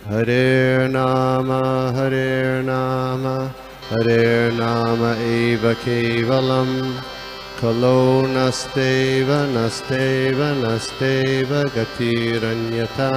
Hare Nama, Hare Nama eva kevalam, Kalo nasteva, nasteva, nasteva gatiranyata.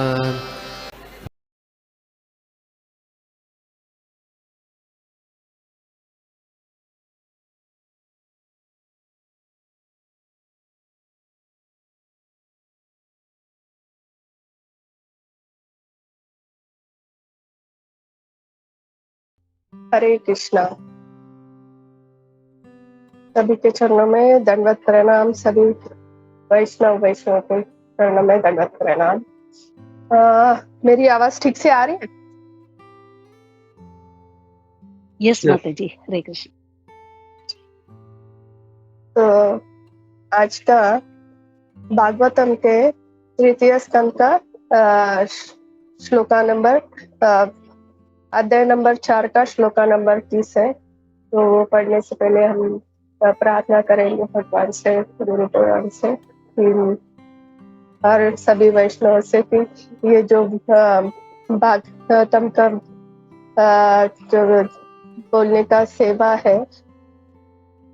हरे कृष्णा। सभी के चरणों में दंडवत प्रणाम। सभी वैष्णव के चरणों में दंडवत प्रणाम। मेरी आवाज ठीक से आ रही है? यस माता जी। हरे कृष्ण। तो आज का भागवतम के तृतीय स्कंद का श्लोका नंबर अध्याय नंबर 4 का श्लोका नंबर 30 है। तो वो पढ़ने से पहले हम प्रार्थना करेंगे भगवान से, गुरु भगवान से और सभी वैष्णव से कि ये जो भागवतम का जो बोलने का सेवा है,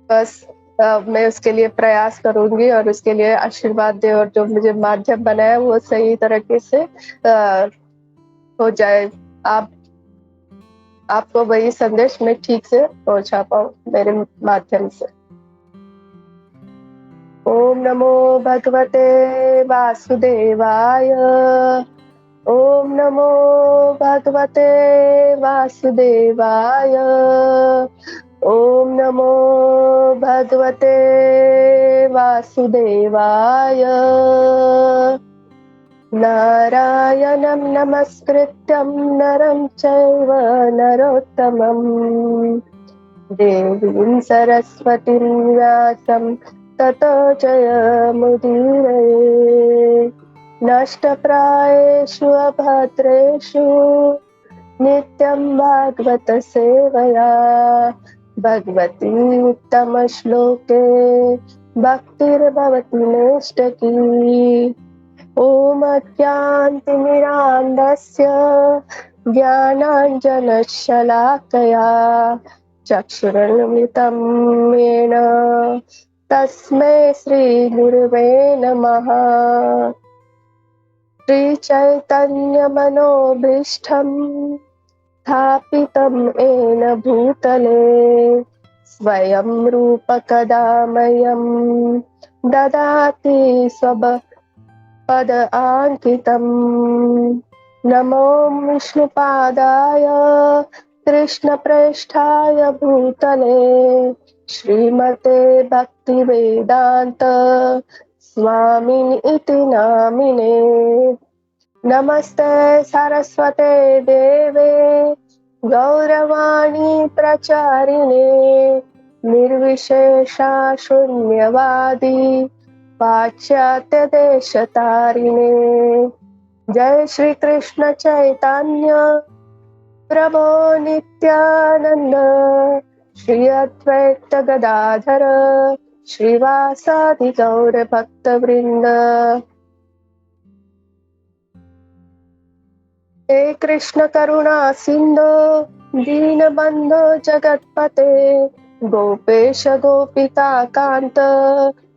बस मैं उसके लिए प्रयास करूंगी और उसके लिए आशीर्वाद दे, और जो मुझे माध्यम बनाया वो सही तरीके से हो जाए। आपको वही संदेश मैं ठीक से पहुंचा पाऊं मेरे माध्यम से। ओम नमो भगवते वासुदेवाय। ओम नमो भगवते वासुदेवाय। ओम नमो भगवते वासुदेवाय। नारायणं नमस्कृत्यं नरं चैव नरोत्तमं देवीं सरस्वतीं व्यासं ततो जयमुदीरये। नष्टप्रायेषु अभद्रेषु नित्यं भागवत सेवया भगवती उत्तमश्लोके भक्तिर्भवति नैष्ठकी। ॐ अज्ञानतिमिरान्धस्य ज्ञानाञ्जनशलाकया चक्षुरुन्मिलितं येन तस्मै श्रीगुरुवे नमः। श्रीचैतन्यमनोभीष्टं स्थापितं येन भूतले स्वयं रूपकदा मह्यं ददाति पद अंकितम्। नमो विष्णुपादाय कृष्णप्रेष्ठाय भूतले श्रीमते भक्तिवेदांत स्वामिनि इति नामिने। नमस्ते सरस्वते देवे गौरवाणी प्रचारिणे निर्विशेषा शून्यवादी पाश्चात्य देशतारिणे। जय श्री कृष्ण चैतन्य प्रभो नित्यानंद श्री अद्वैत गदाधर श्रीवासादि गौर भक्त वृंद। हे कृष्ण करुणा सिंधु दीनबंधु जगतपते गोपेश गोपिका कांत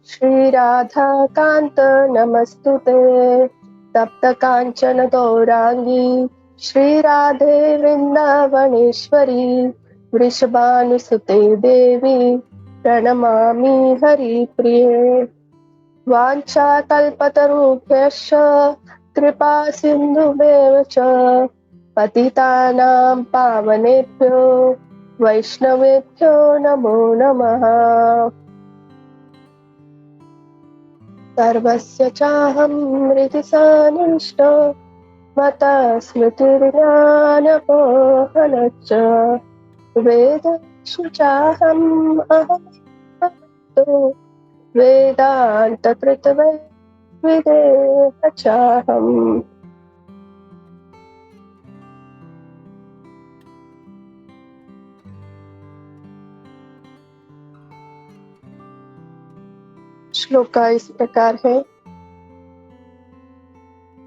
श्री राधा कांत नमस्तुते। तप्त कांचन गौरांगी श्री राधे वृंदावनेश्वरी वृषभानुसुते देवी प्रणमामि हरिप्रिये। वाञ्छाकल्पतरुभ्यश्च कृपा सिन्धुमेव च पतितानां पावनेभ्यो वैष्णवेभ्यो नमो नमः। सर्वस्य चाहं हृदि सन्निष्टो मता स्मृतिर्ज्ञानपोहनश्च वेदेषु चाहम् अहं वेदान्तकृतवे विदेह चाहम्। श्लोका इस प्रकार है।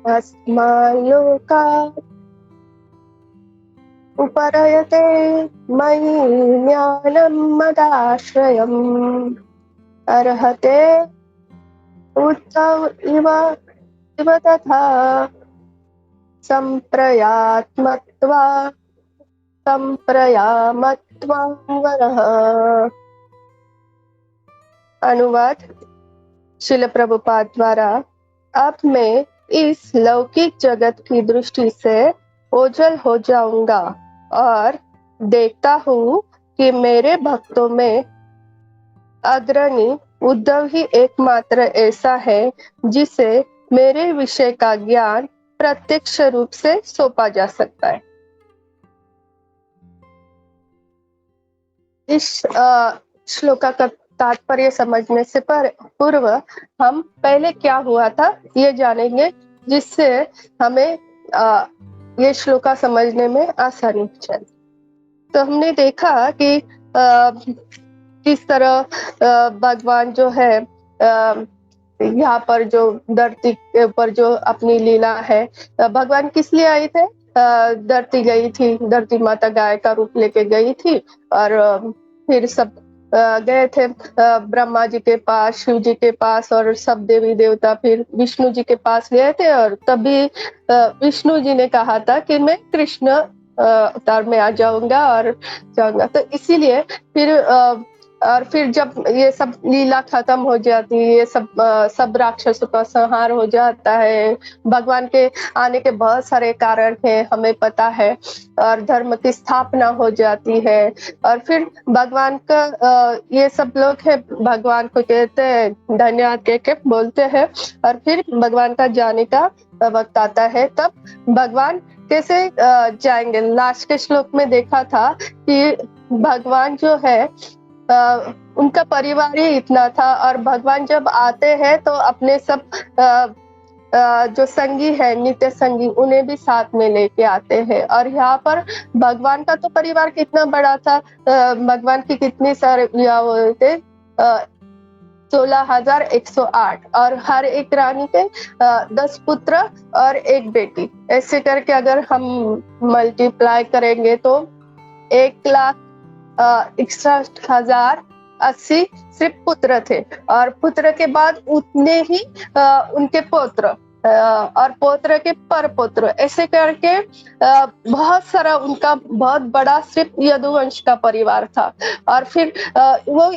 अस्माल्लोकात् उपरयते मयि ज्ञानं मदाश्रयम् अर्हते उद्धव इव तथा संप्रयामत्वा वरः। अनुवाद श्रील प्रभुपाद द्वारा। अब मैं इस लौकिक जगत की दृष्टि से ओझल हो जाऊंगा और देखता हूँ कि मेरे भक्तों में अग्रणी उद्धव ही एकमात्र ऐसा है जिसे मेरे विषय का ज्ञान प्रत्यक्ष रूप से सौंपा जा सकता है। इस श्लोका का तात्पर्य समझने से पूर्व हम पहले क्या हुआ था ये जानेंगे, जिससे हमें ये श्लोका समझने में आसानी हो जाए। तो हमने देखा कि किस तरह भगवान जो है यहाँ पर जो धरती के ऊपर जो अपनी लीला है, भगवान किस लिए आए थे? धरती गई थी, धरती माता गाय का रूप लेके गई थी और फिर सब गए थे ब्रह्मा जी के पास, शिव जी के पास और सब देवी देवता फिर विष्णु जी के पास गए थे। और तभी विष्णु जी ने कहा था कि मैं कृष्ण अवतार में आ जाऊंगा और जाऊंगा। तो इसीलिए फिर जब ये सब लीला खत्म हो जाती है, ये सब राक्षसों का संहार हो जाता है। भगवान के आने के बहुत सारे कारण हैं, हमें पता है, और धर्म की स्थापना हो जाती है। और फिर भगवान का ये सब लोग है भगवान को कहते हैं, धन्यवाद कह के बोलते हैं। और फिर भगवान का जाने का वक्त आता है, तब भगवान कैसे जाएंगे? लास्ट के श्लोक में देखा था कि भगवान जो है उनका परिवार ही इतना था, और भगवान जब आते हैं तो अपने सब जो संगी है, नित्य संगी, उन्हें भी साथ में लेके आते हैं। और यहाँ पर भगवान का तो परिवार कितना बड़ा था, भगवान की कितने सारे हुए थे, 16,108, और हर एक रानी के 10 पुत्र और एक बेटी। ऐसे करके अगर हम मल्टीप्लाई करेंगे तो 1,61,080 सिर्फ पुत्र थे, और पुत्र के बाद उतने ही उनके पौत्र और पौत्र के परपौत्र, ऐसे करके बहुत सारा उनका बहुत बड़ा सिर्फ यदुवंश का परिवार था। और फिर वो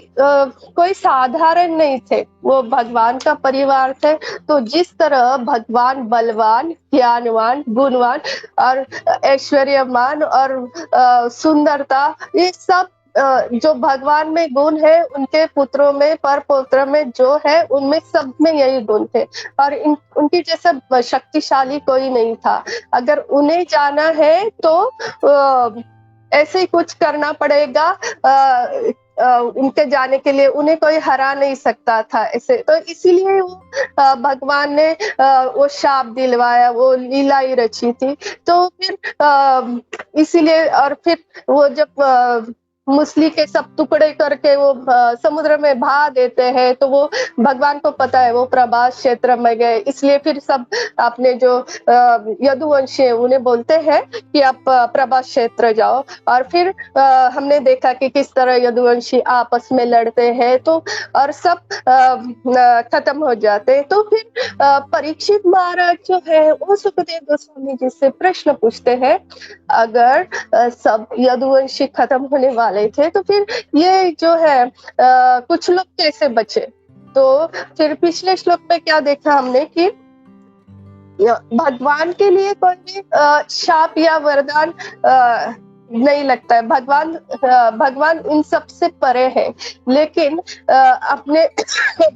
कोई साधारण नहीं थे, वो भगवान का परिवार थे। तो जिस तरह भगवान बलवान, ज्ञानवान, गुणवान और ऐश्वर्यमान और सुंदरता, ये सब जो भगवान में गुण है, उनके पुत्रों में, पर पुत्र में जो है, उनमें सब में यही गुण थे। और उनकी जैसा शक्तिशाली कोई नहीं था। अगर उन्हें जाना है तो ऐसे ही कुछ करना पड़ेगा, उनके जाने के लिए उन्हें कोई हरा नहीं सकता था ऐसे। तो इसीलिए वो भगवान ने वो शाप दिलवाया, वो लीला ही रची थी। तो फिर इसीलिए, और फिर वो जब मुसली के सब टुकड़े करके वो समुद्र में बहा देते हैं, तो वो भगवान को पता है वो प्रभास क्षेत्र में गए, इसलिए फिर सब अपने जो यदुवंशी है उन्हें बोलते हैं कि आप प्रभास क्षेत्र जाओ। और फिर हमने देखा कि किस तरह यदुवंशी आपस में लड़ते हैं, तो और सब खत्म हो जाते हैं। तो फिर परीक्षित महाराज जो है वो सुखदेव गोस्वामी जी से प्रश्न पूछते हैं, अगर सब यदुवंशी खत्म होने वाले थे तो फिर ये जो है कुछ लोग कैसे बचे? तो फिर पिछले श्लोक में क्या देखा हमने कि भगवान के लिए कोई भी शाप या वरदान नहीं लगता है। भगवान इन सब से परे है। लेकिन अपने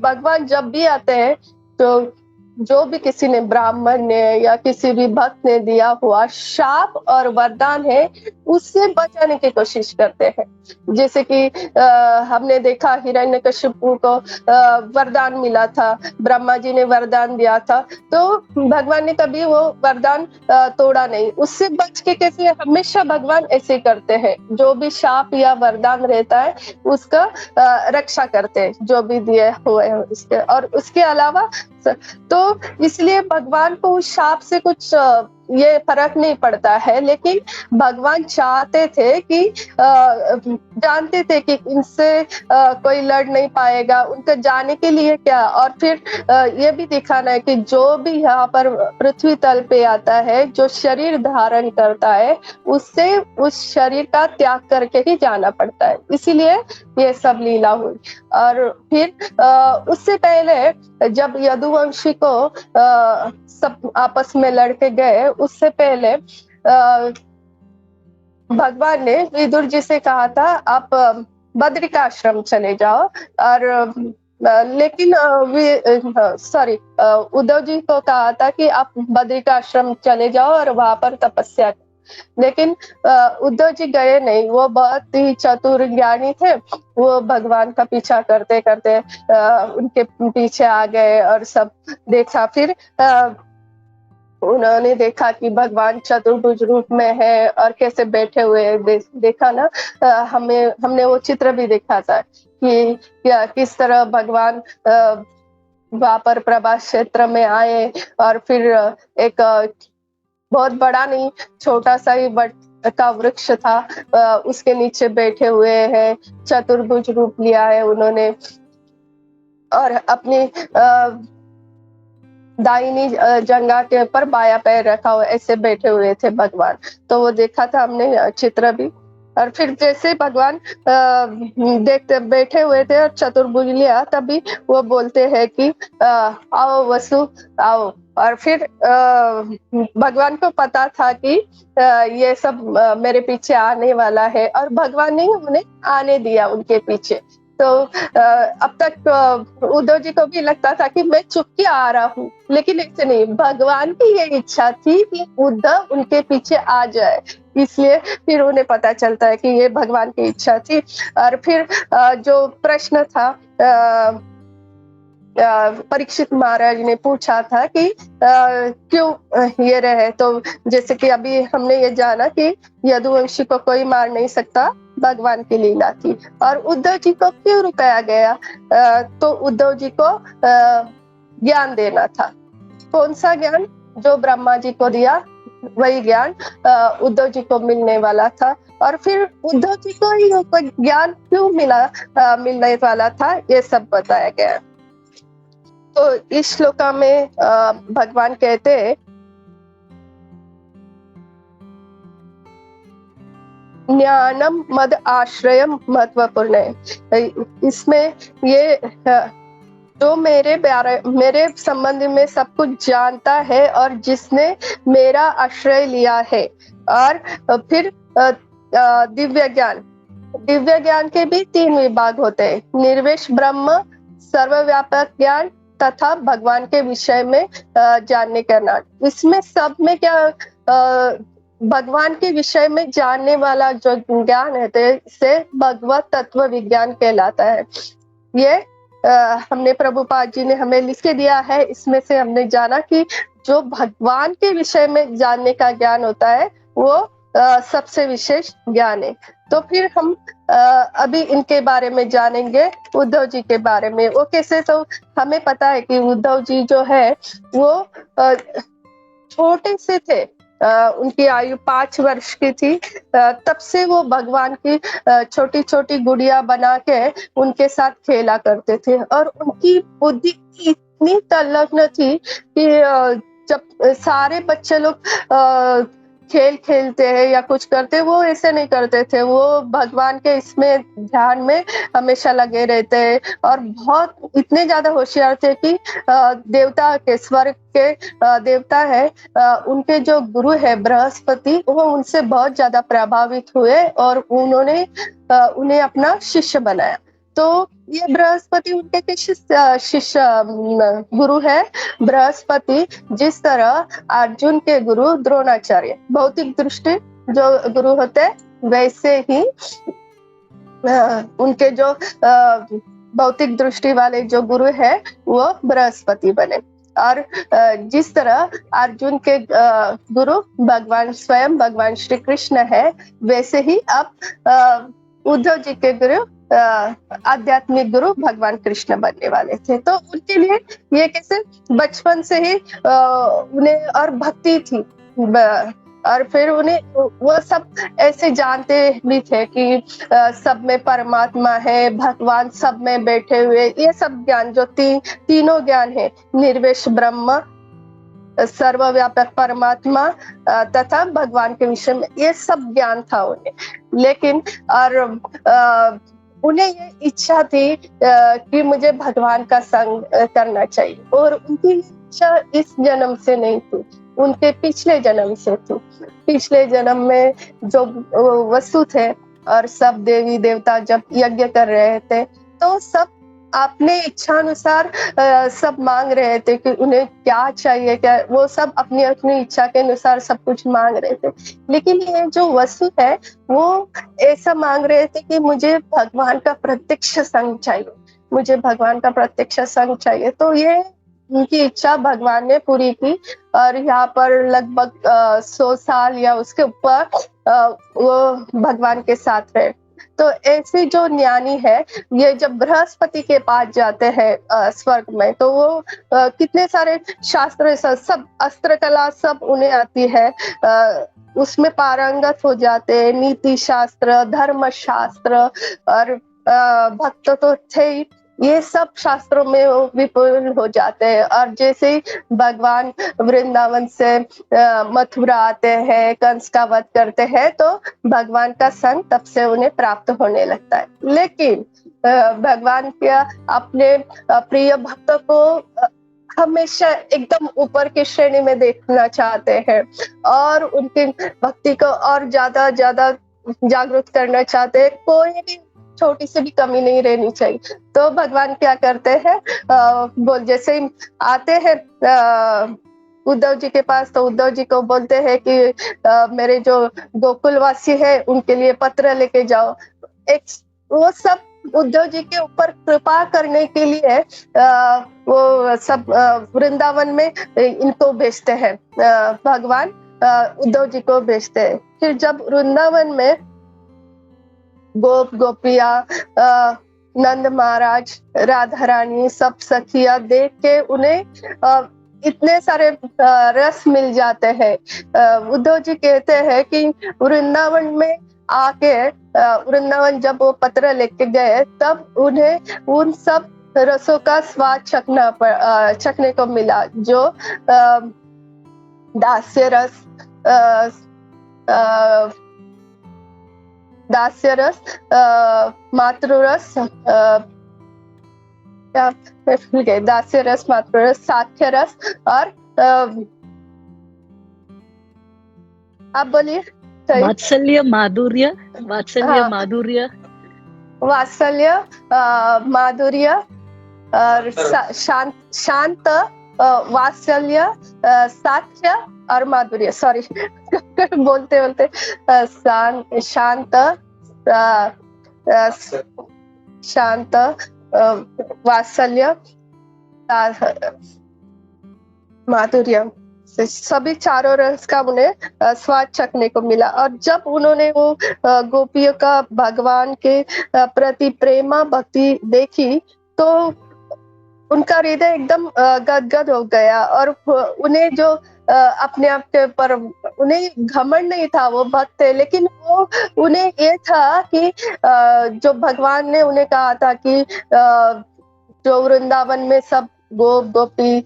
भगवान जब भी आते हैं तो जो भी किसी ने, ब्राह्मण ने या किसी भी भक्त ने दिया हुआ शाप और वरदान है, उससे बचाने की कोशिश करते हैं। जैसे कि हमने देखा हिरण्यकशिपु को वरदान मिला था, ब्रह्मा जी ने वरदान दिया था, तो भगवान ने कभी वो वरदान तोड़ा नहीं। उससे बच के कैसे, हमेशा भगवान ऐसे करते हैं, जो भी शाप या वरदान रहता है उसका रक्षा करते हैं, जो भी दिए हुए हैं उसके। और उसके अलावा तो इसलिए भगवान को उस शाप से कुछ ये फर्क नहीं पड़ता है, लेकिन भगवान चाहते थे कि जानते थे कि इनसे कोई लड़ नहीं पाएगा, उनके जाने के लिए क्या, और फिर ये भी दिखाना है कि जो भी यहाँ पर पृथ्वी तल पे आता है, जो शरीर धारण करता है, उससे उस शरीर का त्याग करके ही जाना पड़ता है। इसीलिए ये सब लीला हुई। और फिर उससे पहले जब यदुवंशी को सब आपस में लड़के गए, उससे पहले भगवान ने विदुर जी से कहा था आप बद्रिकाश्रम चले जाओ, और लेकिन उद्धव जी को कहा था कि आप बद्रिकाश्रम चले जाओ और वहां पर तपस्या, लेकिन उद्धव जी गए नहीं। वो बहुत ही चतुर ज्ञानी थे, वो भगवान का पीछा करते करते उनके पीछे आ गए और सब देखा। फिर उन्होंने देखा कि भगवान चतुर्भुज रूप में है और कैसे बैठे हुए देखा ना। हमने वो चित्र भी देखा था कि किस तरह भगवान वहां पर प्रभास क्षेत्र में आए, और फिर एक बहुत बड़ा नहीं, छोटा सा ही वट का वृक्ष था, उसके नीचे बैठे हुए हैं, चतुर्भुज रूप लिया है उन्होंने, और अपनी दाहिनी जंघा के ऊपर बाया पैर रखा हुआ, ऐसे बैठे हुए थे भगवान। तो वो देखा था हमने चित्र भी। और फिर जैसे भगवान देखते बैठे हुए थे और चतुर्भुज लिया, तभी वो बोलते हैं कि आओ वसु आओ। और फिर भगवान को पता था कि ये सब मेरे पीछे आने वाला है, और भगवान ने उन्हें आने दिया उनके पीछे। तो अब तक उद्धव जी को भी लगता था कि मैं चुप के आ रहा हूँ, लेकिन ऐसे नहीं, भगवान की ये इच्छा थी कि उद्धव उनके पीछे आ जाए, इसलिए फिर उन्हें पता चलता है कि ये भगवान की इच्छा थी। और फिर जो प्रश्न था परीक्षित महाराज ने पूछा था कि क्यों ये रहे, तो जैसे कि अभी हमने ये जाना कि यदुवंशी को कोई मार नहीं सकता, भगवान की लीला थी। और उद्धव जी को क्यों रुकाया गया, तो उद्धव जी को ज्ञान देना था। कौन सा ज्ञान? जो ब्रह्मा जी को दिया वही ज्ञान उद्धव जी को मिलने वाला था। और फिर उद्धव जी को ही ज्ञान क्यों मिलने वाला था, ये सब बताया गया। तो इस श्लोका में भगवान कहते हैं ज्ञानम मद आश्रयम महत्वपूर्ण है। इसमें ये जो मेरे संबंध में सब कुछ जानता है और जिसने मेरा आश्रय लिया है। और फिर दिव्य ज्ञान के भी 3 विभाग होते हैं, निर्वेश ब्रह्म, सर्वव्यापक ज्ञान तथा भगवान के विषय में जानने का ज्ञान। इसमें सब में क्या भगवान के विषय में जानने वाला जो ज्ञान है, इसे भगवत तत्व विज्ञान कहलाता है। ये हमने प्रभुपाद जी ने हमें लिख के दिया है। इसमें से हमने जाना कि जो भगवान के विषय में जानने का ज्ञान होता है वो सबसे विशेष ज्ञान है। तो फिर हम अभी इनके बारे में जानेंगे, उद्धव जी के बारे में। वो कैसे, तो हमें पता है कि उद्धव जी जो है वो छोटे से थे, उनकी आयु 5 वर्ष की थी, तब से वो भगवान की छोटी छोटी गुड़िया बना के उनके साथ खेला करते थे। और उनकी बुद्धि इतनी संलग्न थी कि जब सारे बच्चे लोग खेल खेलते हैं या कुछ करते, वो ऐसे नहीं करते थे। वो भगवान के इसमें ध्यान में हमेशा लगे रहते हैं, और बहुत इतने ज्यादा होशियार थे कि देवता के, स्वर्ग के देवता है, उनके जो गुरु है बृहस्पति, वो उनसे बहुत ज्यादा प्रभावित हुए और उन्होंने उन्हें अपना शिष्य बनाया। तो ये बृहस्पति उनके शिष्य गुरु है। बृहस्पति जिस तरह अर्जुन के गुरु द्रोणाचार्य भौतिक दृष्टि जो गुरु होते, वैसे ही उनके जो भौतिक दृष्टि वाले जो गुरु है वो बृहस्पति बने। और जिस तरह अर्जुन के गुरु भगवान स्वयं भगवान श्री कृष्ण है, वैसे ही अब उद्धव जी के गुरु आध्यात्मिक गुरु भगवान कृष्ण बनने वाले थे। तो उनके लिए ये कैसे बचपन से ही उन्हें और भक्ति थी, और फिर उन्हें वो सब ऐसे जानते भी थे कि सब में परमात्मा है, भगवान सब में बैठे हुए, ये सब ज्ञान जो तीनों ज्ञान है, निर्विश ब्रह्म, सर्वव्यापक परमात्मा तथा भगवान के विषय में, ये सब ज्ञान था उन्हें। लेकिन और उन्हें ये इच्छा थी कि मुझे भगवान का संग करना चाहिए, और उनकी इच्छा इस जन्म से नहीं थी, उनके पिछले जन्म से थी। पिछले जन्म में जो वसु थे और सब देवी देवता जब यज्ञ कर रहे थे, तो सब अपने इच्छा अनुसार सब मांग रहे थे कि उन्हें क्या चाहिए, क्या वो सब अपनी अपनी इच्छा के अनुसार सब कुछ मांग रहे थे। लेकिन ये जो वसु है वो ऐसा मांग रहे थे कि मुझे भगवान का प्रत्यक्ष संग चाहिए, मुझे भगवान का प्रत्यक्ष संग चाहिए। तो ये उनकी इच्छा भगवान ने पूरी की, और यहाँ पर लगभग 100 साल या उसके ऊपर वो भगवान के साथ रहे। तो ऐसे जो ज्ञानी है, ये जब बृहस्पति के पास जाते हैं स्वर्ग में, तो वो कितने सारे शास्त्र सब अस्त्र कला सब उन्हें आती है, उसमें पारंगत हो जाते हैं, नीति शास्त्र, धर्म शास्त्र, और भक्त तो थे ही, ये सब शास्त्रों में वो विपुल हो जाते हैं। और जैसे ही भगवान वृंदावन से मथुरा आते हैं, कंस का वध करते हैं, तो भगवान का संग तब से उन्हें प्राप्त होने लगता है। लेकिन भगवान क्या अपने प्रिय भक्त को हमेशा एकदम ऊपर की श्रेणी में देखना चाहते हैं, और उनकी भक्ति को और ज्यादा जागरूक करना चाहते हैं, कोई भी छोटी सी भी कमी नहीं रहनी चाहिए। तो भगवान क्या करते हैं, बोल जैसे ही आते हैं उद्धव जी के पास, तो उद्धव जी को बोलते हैं कि मेरे जो गोकुलवासी है उनके लिए पत्र लेके जाओ। वो सब उद्धव जी के ऊपर कृपा करने के लिए वो सब वृंदावन में इनको भेजते हैं, भगवान उद्धव जी को भेजते हैं। फिर जब वृंदावन में गोप गोपिया, नंद महाराज, राधा रानी, सब सखिया देख के उन्हें इतने सारे रस मिल जाते हैं। उद्धव जी कहते हैं कि वृंदावन में आके, वृंदावन जब वो पत्र लेके गए, तब उन्हें उन सब रसों का स्वाद चखने को मिला, जो दास्य रस, मातृरस, दास्य रस, मातृरस, साख्य रस, और आप बोलिए। वात्सल्य माधुर्य, वात्सल्य माधुर्य, वात्सल्य, माधुर्य, और शांत, वात्सल्य, साख्य और माधुर्य, सॉरी बोलते बोलते शांत, शांत, वात्सल्य, माधुर्य, सभी चारों रस का उन्हें स्वाद चखने को मिला। और जब उन्होंने वो गोपियों का भगवान के प्रति प्रेमा भक्ति देखी, तो उनका हृदय एकदम गदगद हो गया, और उन्हें जो अपने आप के ऊपर उन्हें घमंड नहीं था, वो भक्त थे, लेकिन वो उन्हें ये था कि जो भगवान ने उन्हें कहा था कि जो वृंदावन में सब गोप गोपी,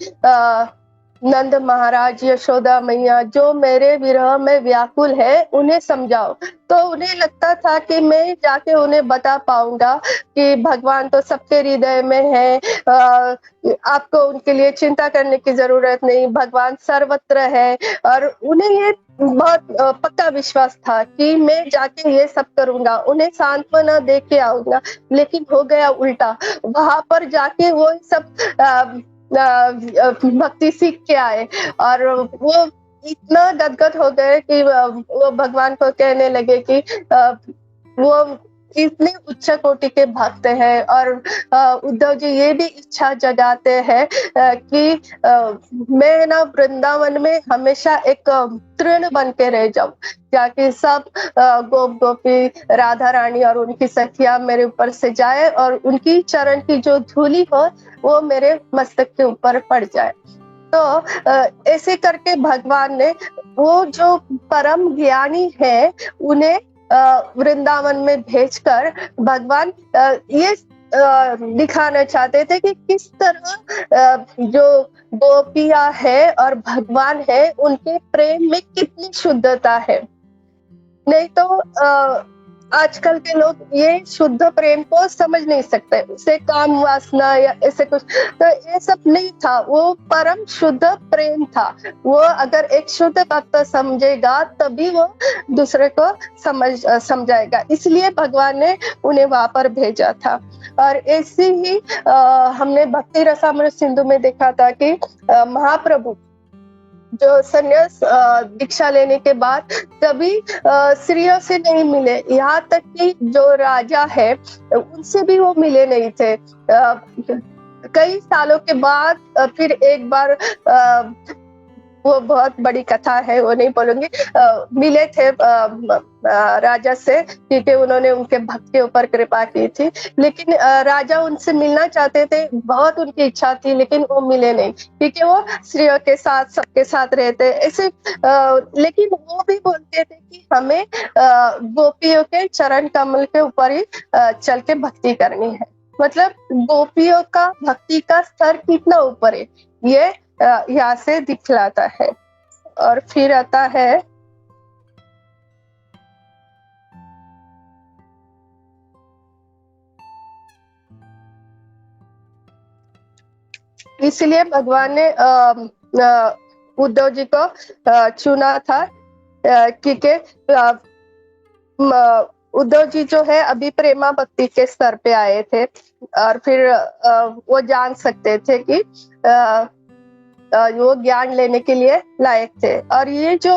नंद महाराज, यशोदा मैया जो मेरे विरह में व्याकुल है, उन्हें समझाओ। तो उन्हें लगता था कि मैं जाके उन्हें बता पाऊंगा कि भगवान तो सबके हृदय में है, आपको उनके लिए चिंता करने की जरूरत नहीं, भगवान सर्वत्र है। और उन्हें ये बहुत पक्का विश्वास था कि मैं जाके ये सब करूंगा, उन्हें सांत्वना दे के आऊंगा। लेकिन हो गया उल्टा, वहां पर जाके वो सब भक्ति सीख के आए, और वो इतना गदगद हो गए कि वो भगवान को कहने लगे कि वो इतने उच्च कोटि के भक्त हैं। और उद्धव जी ये भी इच्छा जगाते हैं कि मैं ना वृंदावन में हमेशा एक तृण बन के रह जाऊं, ताकि सब गोप गोपी, राधा रानी और उनकी सखिया मेरे ऊपर से जाए, और उनकी चरण की जो धूली हो वो मेरे मस्तक के ऊपर पड़ जाए। तो ऐसे करके भगवान ने वो जो परम ज्ञानी है उन्हें वृंदावन में भेजकर भगवान ये दिखाना चाहते थे कि किस तरह जो गोपियां है और भगवान है उनके प्रेम में कितनी शुद्धता है। नहीं तो आजकल के लोग ये शुद्ध प्रेम को समझ नहीं सकते, उसे काम वासना या ऐसे कुछ, तो ये सब नहीं था, वो परम शुद्ध प्रेम था। वो अगर एक शुद्ध भक्त समझेगा तभी वो दूसरे को समझाएगा, इसलिए भगवान ने उन्हें वहां पर भेजा था। और ऐसे ही हमने भक्ति रसामृत सिंधु में देखा था कि महाप्रभु जो संन्यास दीक्षा लेने के बाद कभी स्त्रियों से नहीं मिले, यहाँ तक कि जो राजा है उनसे भी वो मिले नहीं थे। कई सालों के बाद फिर एक बार वो बहुत बड़ी कथा है, वो नहीं बोलूंगी, मिले थे राजा से, क्योंकि उन्होंने उनके भक्त के ऊपर कृपा की थी। लेकिन राजा उनसे मिलना चाहते थे, बहुत उनकी इच्छा थी, लेकिन वो मिले नहीं क्योंकि वो स्त्रियों के साथ सबके साथ रहते ऐसे। लेकिन वो भी बोलते थे कि हमें गोपियों के चरण कमल के ऊपर ही चल के भक्ति करनी है। मतलब गोपियों का भक्ति का स्तर कितना ऊपर है ये यहाँ से दिखलाता है। और फिर आता है इसलिए भगवान ने उद्धव जी को चुना था, क्योंकि उद्धव जी जो है अभी प्रेमा भक्ति के स्तर पे आए थे और फिर वो जान सकते थे कि वो ज्ञान लेने के लिए लायक थे। और ये जो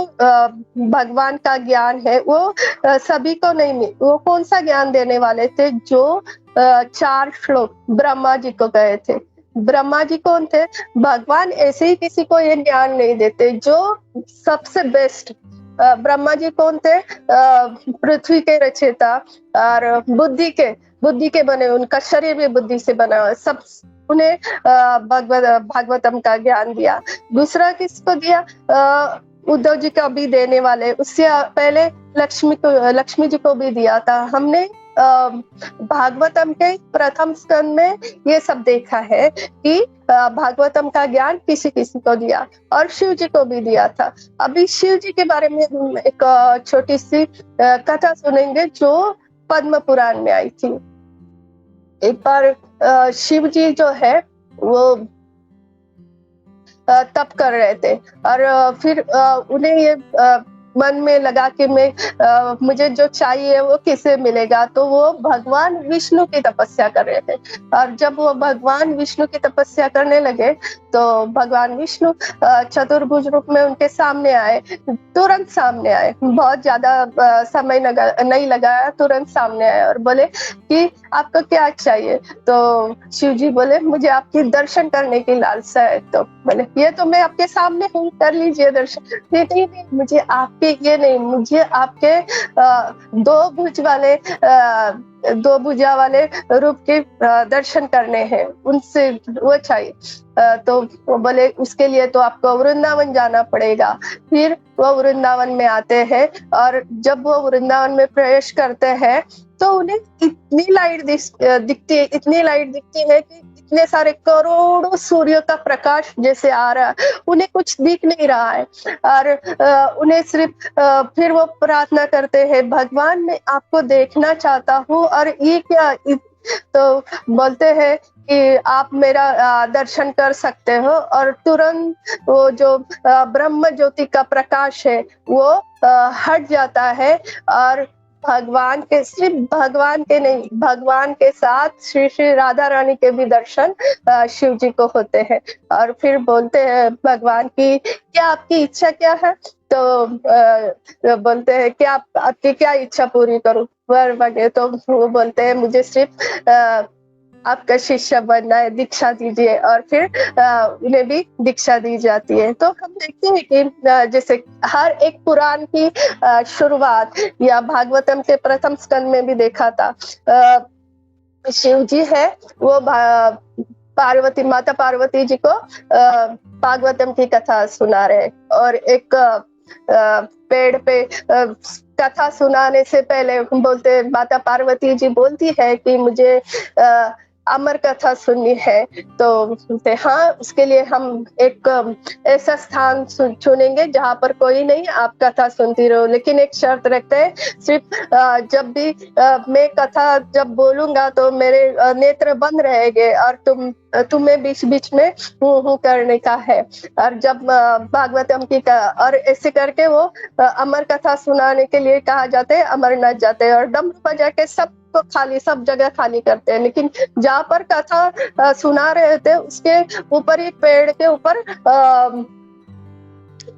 भगवान का ज्ञान है वो सभी को नहीं मिल, वो कौन सा ज्ञान देने वाले थे? जो 4 श्लोक ब्रह्मा जी को गए थे। ब्रह्मा जी कौन थे? भगवान ऐसे ही किसी को ये ज्ञान नहीं देते, जो सबसे बेस्ट। ब्रह्मा जी कौन थे? पृथ्वी के रचयिता और बुद्धि के बने, उनका शरीर भी बुद्धि से बना हुआ, सब उन्हें भागवतम का ज्ञान दिया। दूसरा किसको दिया? उद्धव जी को भी देने वाले, उससे पहले लक्ष्मी जी को भी दिया था। हमने भागवतम के प्रथम स्कंद में ये सब देखा है कि भागवतम का ज्ञान किसी किसी को दिया और शिव जी को भी दिया था। अभी शिव जी के बारे में हम एक छोटी सी कथा सुनेंगे जो पद्म पुराण में आई थी। एक बार शिव जी जो है वो तप कर रहे थे और फिर उन्हें ये मन में लगा कि मुझे जो चाहिए वो किसे मिलेगा, तो वो भगवान विष्णु की तपस्या कर रहे थे। और जब वो भगवान विष्णु की तपस्या करने लगे तो भगवान विष्णु चतुर्भुज रूप में उनके सामने आए, तुरंत सामने आए, बहुत ज्यादा समय नहीं लगाया, तुरंत सामने आए और बोले कि आपको क्या चाहिए? तो शिव जी बोले मुझे आपकी दर्शन करने की लालसा है। तो बोले ये तो मैं आपके सामने हूँ, कर लीजिए दर्शन। नहीं, मुझे आपके ये नहीं, मुझे आपके 2 भुजा वाले रूप के दर्शन करने हैं, उनसे वो चाहिए। तो वो बोले उसके लिए तो आपको वृंदावन जाना पड़ेगा। फिर वो वृंदावन में आते हैं और जब वो वृंदावन में प्रवेश करते हैं तो उन्हें इतनी लाइट दिखती है कि इतने सारे करोड़ों सूर्य का प्रकाश जैसे आ रहा है, उन्हें कुछ दिख नहीं रहा है। और उन्हें सिर्फ फिर वो प्रार्थना करते हैं, भगवान मैं आपको देखना चाहता हूँ। और ये क्या? तो बोलते हैं कि आप मेरा दर्शन कर सकते हो। और तुरंत वो जो ब्रह्म ज्योति का प्रकाश है वो हट जाता है और भगवान के, सिर्फ भगवान के नहीं, भगवान के साथ श्री श्री राधा रानी के भी दर्शन शिव जी को होते हैं। और फिर बोलते हैं भगवान की क्या आपकी इच्छा क्या है? तो बोलते हैं कि आपकी क्या इच्छा पूरी करूं? वर मांगे। तो वो बोलते हैं मुझे सिर्फ आपका शिष्य बनना है, दीक्षा दीजिए। और फिर उन्हें भी दीक्षा दी जाती है। तो हम देखते हैं कि जैसे हर एक पुराण की शुरुआत या भागवतम के प्रथम स्कंद में भी देखा था, शिव जी है वो माता पार्वती जी को भागवतम की कथा सुना रहे। और एक पेड़ पे कथा सुनाने से पहले बोलते, माता पार्वती जी बोलती है कि मुझे अमर कथा सुननी है, तो बोलते हाँ, उसके लिए हम एक ऐसा स्थान चुनेंगे जहाँ पर कोई नहीं, आप कथा सुनती रहो, लेकिन एक शर्त रखते हैं, सिर्फ जब भी मैं कथा जब बोलूंगा तो मेरे नेत्र बंद रहेंगे और तुम्हें बीच बीच में हूँ करने का है। और जब भागवतम की और ऐसे करके वो अमर कथा सुनाने के लिए कहा जाते हैं, अमरनाथ जाते हैं और डमरू बजा के सबको खाली, सब जगह खाली करते हैं। लेकिन जहाँ पर कथा सुना रहे थे उसके ऊपर एक पेड़ के ऊपर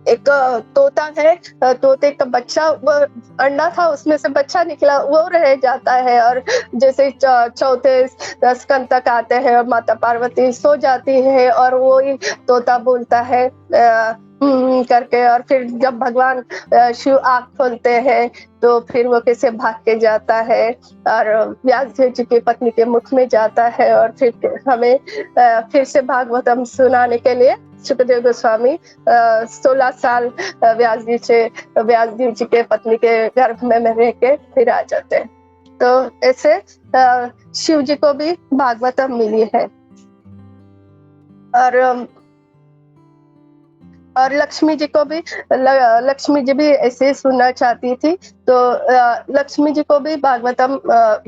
एक तोता है, तोते का बच्चा, वो अंडा था उसमें से बच्चा निकला, वो रह जाता है। और जैसे चौथे स्कंद तक आते हैं और माता पार्वती सो जाती है और वो ही तोता बोलता है करके, और फिर जब भगवान शिव आँख खोलते हैं तो फिर वो कैसे भाग के जाता है और व्यास जी की पत्नी के मुख में जाता है। और फिर हमें फिर से भागवतम सुनाने के लिए सुखदेव गोस्वामी 16 साल व्यास जी के पत्नी के गर्भ में रह के फिर आ जाते हैं। तो ऐसे शिव जी को भी भागवतम मिली है। और लक्ष्मी जी को भी, लक्ष्मी जी भी ऐसे सुनना चाहती थी, तो लक्ष्मी जी को भी भागवतम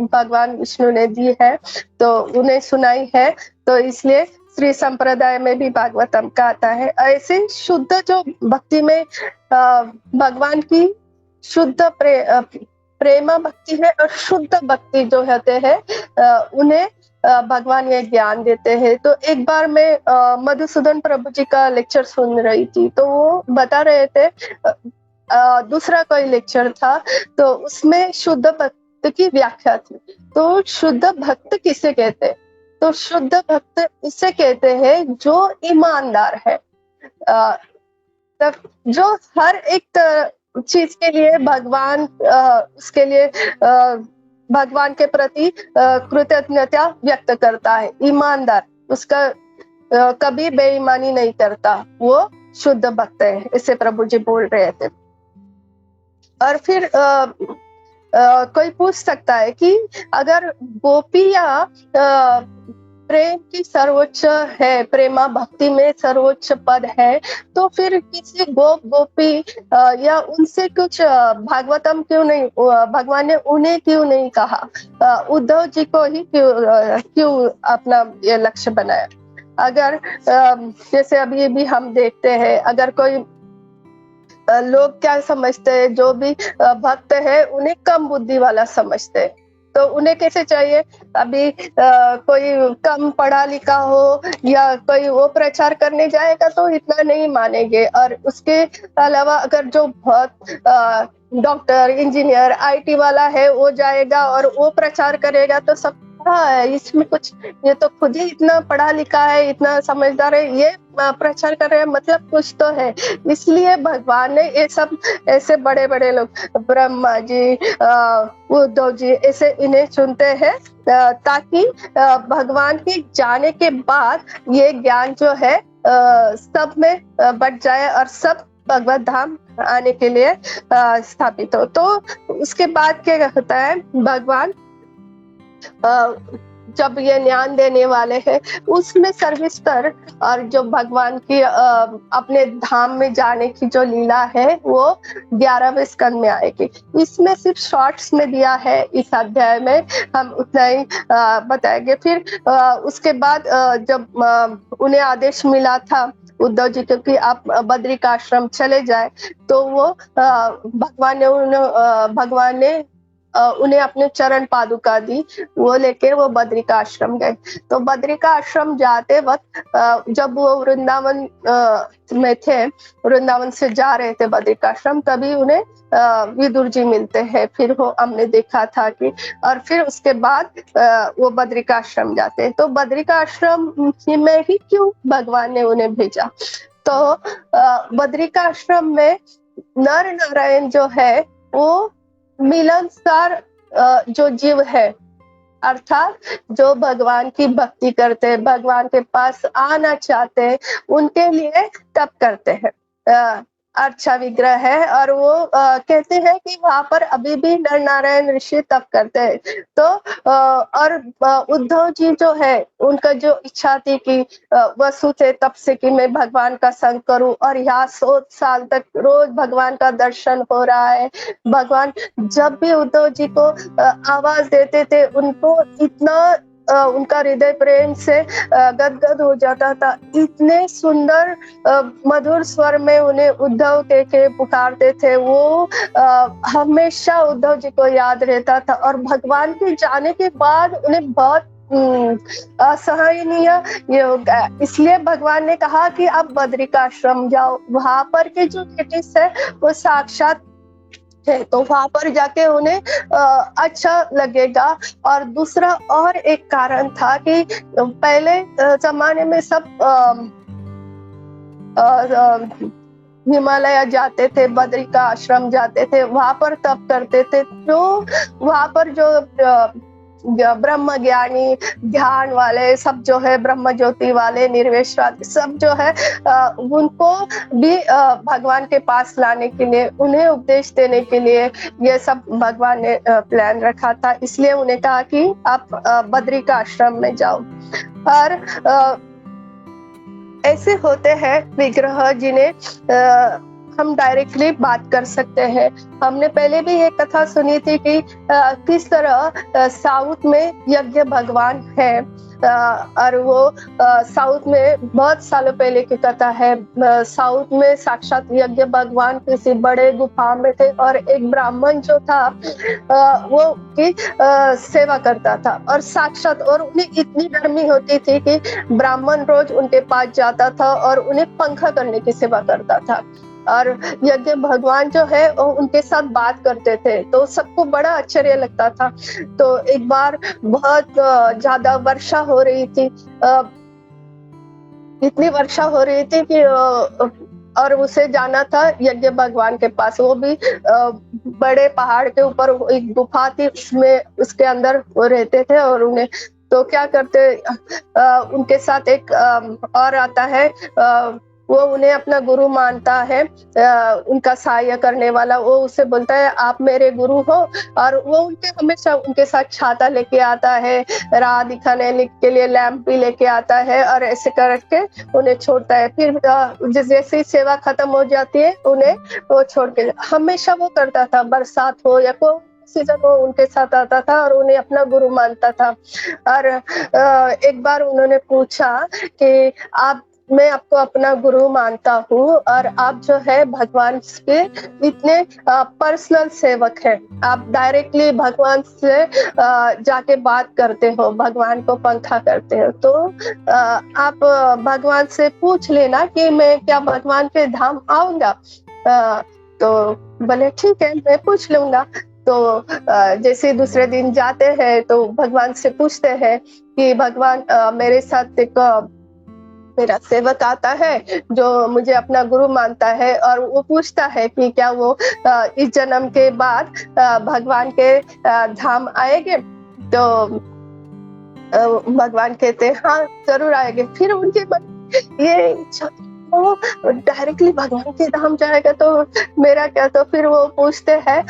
भगवान विष्णु ने दी है, तो उन्हें सुनाई है। तो इसलिए श्री संप्रदाय में भी भागवतम का आता है। ऐसे शुद्ध जो भक्ति में भगवान की शुद्ध प्रेमा भक्ति है और शुद्ध भक्ति जो होते हैं उन्हें भगवान ये ज्ञान देते हैं। तो एक बार मैं मधुसूदन प्रभु जी का लेक्चर सुन रही थी, तो वो बता रहे थे, दूसरा कोई लेक्चर था, तो उसमें शुद्ध भक्त की व्याख्या थी। तो शुद्ध भक्त किसे कहते हैं? तो शुद्ध भक्त इसे कहते हैं जो ईमानदार है, जो हर एक चीज के लिए भगवान उसके लिए भगवान के प्रति कृतज्ञता व्यक्त करता है। ईमानदार, उसका कभी बेईमानी नहीं करता, वो शुद्ध भक्त है, इसे प्रभु जी बोल रहे थे। और फिर कोई पूछ सकता है कि अगर गोपियां प्रेम की सर्वोच्च है, प्रेमा भक्ति में सर्वोच्च पद है, तो फिर किसी गोपी या उनसे कुछ भागवतम क्यों नहीं, भगवान ने उन्हें क्यों नहीं कहा, उद्धव जी को ही क्यों अपना ये लक्ष्य बनाया? अगर जैसे अभी भी हम देखते हैं, अगर कोई लोग क्या समझते हैं, जो भी भक्त है उन्हें कम बुद्धि वाला समझते हैं, तो उन्हें कैसे चाहिए? अभी कोई कम पढ़ा लिखा हो या कोई वो प्रचार करने जाएगा तो इतना नहीं मानेंगे। और उसके अलावा अगर जो बहुत डॉक्टर, इंजीनियर, आईटी वाला है वो जाएगा और वो प्रचार करेगा तो सब इसमें कुछ, ये तो खुद ही इतना पढ़ा लिखा है, इतना समझदार है, ये प्रचार कर रहे हैं, मतलब कुछ तो है। इसलिए भगवान ने ये सब ऐसे बड़े बड़े लोग, ब्रह्मा जी, उद्धव जी, ऐसे इन्हें चुनते हैं ताकि भगवान के जाने के बाद ये ज्ञान जो है सब में बट जाए और सब भगवत धाम आने के लिए स्थापित हो। तो उसके बाद क्या होता है, भगवान जब ये ज्ञान देने वाले हैं उसमें सर्विस्तर और जो भगवान की अपने धाम में जाने की जो लीला है वो 11वें स्कंद में आएगी। इसमें सिर्फ शॉर्ट्स में दिया है, इस अध्याय में हम उतना ही बताएंगे। फिर उसके बाद जब उन्हें आदेश मिला था उद्धव जी को कि आप बद्रिकाश्रम चले जाए, तो वो भगवान ने उन्हें अपने चरण पादुका दी, वो लेके वो बद्रिकाश्रम गए। तो बद्रिकाश्रम जाते वक्त जब वो वृंदावन में थे, वृंदावन से जा रहे थे बद्रिकाश्रम, तभी उन्हें विदुर जी मिलते हैं। फिर वो हमने देखा था कि, और फिर उसके बाद वो बद्रिकाश्रम जाते हैं। तो बद्रिकाश्रम में ही क्यों भगवान ने उन्हें भेजा? तो बद्रिकाश्रम में नर नारायण जो है वो मिलनसार जो जीव है, अर्थात जो भगवान की भक्ति करते हैं, भगवान के पास आना चाहते हैं, उनके लिए तप करते हैं। अच्छा विग्रह है और वो कहते हैं कि वहां पर अभी भी नर नारायण ऋषि तप करते हैं। तो और उद्धव जी जो है उनका जो इच्छा थी कि वसु थे तब से कि मैं भगवान का संग करूं, और यहाँ 100 साल तक रोज भगवान का दर्शन हो रहा है। भगवान जब भी उद्धव जी को आवाज देते थे उनको इतना उनका हृदय प्रेम से गदगद हो जाता था। इतने सुंदर मधुर स्वर में उन्हें उद्धव कह के पुकारते थे। वो हमेशा उद्धव जी को याद रहता था, और भगवान के जाने के बाद उन्हें बहुत असहनीय ये हो गया। इसलिए भगवान ने कहा कि आप बद्रिकाश्रम जाओ, वहां पर के जो लेडीज है वो साक्षात है, तो वहां पर जाके उन्हें अच्छा लगेगा। और दूसरा और एक कारण था कि पहले जमाने में सब हिमालय जाते थे, बद्री का आश्रम जाते थे, वहां पर तप करते थे। तो वहां पर जो ब्रह्म ज्ञानी ध्यान वाले सब जो है, ब्रह्म ज्योति वाले, निर्वेशवादी सब जो है, उनको भी भगवान के पास लाने के लिए, उन्हें उपदेश देने के लिए ये सब भगवान ने प्लान रखा था। इसलिए उन्हें कहा कि आप बद्री का आश्रम में जाओ। और ऐसे होते हैं विग्रह जिन्हें हम डायरेक्टली बात कर सकते हैं। हमने पहले भी एक कथा सुनी थी कि किस तरह साउथ में यज्ञ भगवान है, और वो साउथ में बहुत सालों पहले की कथा है। साउथ में साक्षात यज्ञ भगवान किसी बड़े गुफा में थे, और एक ब्राह्मण जो था वो की सेवा करता था, और साक्षात, और उन्हें इतनी गर्मी होती थी कि ब्राह्मण रोज उनके पास जाता था और उन्हें पंखा करने की सेवा करता था। और यज्ञ भगवान जो है वो उनके साथ बात करते थे, तो सबको बड़ा आश्चर्य लगता था। तो एक बार बहुत ज्यादा वर्षा हो रही थी, इतनी वर्षा हो रही थी कि और उसे जाना था यज्ञ भगवान के पास। वो भी बड़े पहाड़ के ऊपर एक गुफा थी, उसमें उसके अंदर वो रहते थे। और उन्हें तो क्या करते, उनके साथ एक और आता है, वो उन्हें अपना गुरु मानता है, उनका सहाय करने वाला। वो उसे बोलता है आप मेरे गुरु हो, और वो उनके हमेशा उनके साथ छाता लेके आता है, राह दिखाने के लिए लैंप भी लेके आता है, और ऐसे करके उन्हें छोड़ता है। फिर जैसे ही सेवा खत्म हो जाती है उन्हें वो छोड़ के हमेशा वो करता था, बरसात हो या कोई सीजन वो उनके साथ आता था और उन्हें अपना गुरु मानता था। और एक बार उन्होंने पूछा कि मैं आपको अपना गुरु मानता हूँ, और आप जो है भगवान के इतने पर्सनल सेवक हैं, आप डायरेक्टली भगवान से जाके बात करते हो, भगवान को पंखा करते हो, तो आप भगवान से पूछ लेना कि मैं क्या भगवान के धाम आऊंगा। तो बोले ठीक है, मैं पूछ लूंगा। तो जैसे दूसरे दिन जाते हैं तो भगवान से पूछते हैं कि भगवान मेरे साथ एक मेरा सेवक आता है जो मुझे अपना गुरु मानता है, और वो पूछता है कि क्या वो इस जन्म के बाद भगवान के धाम आएंगे। तो भगवान कहते हैं हाँ जरूर आएंगे। फिर उनके मन ये इच्छा, वो डायरेक्टली भगवान के धाम जाएगा तो मेरा क्या। तो फिर वो पूछते हैं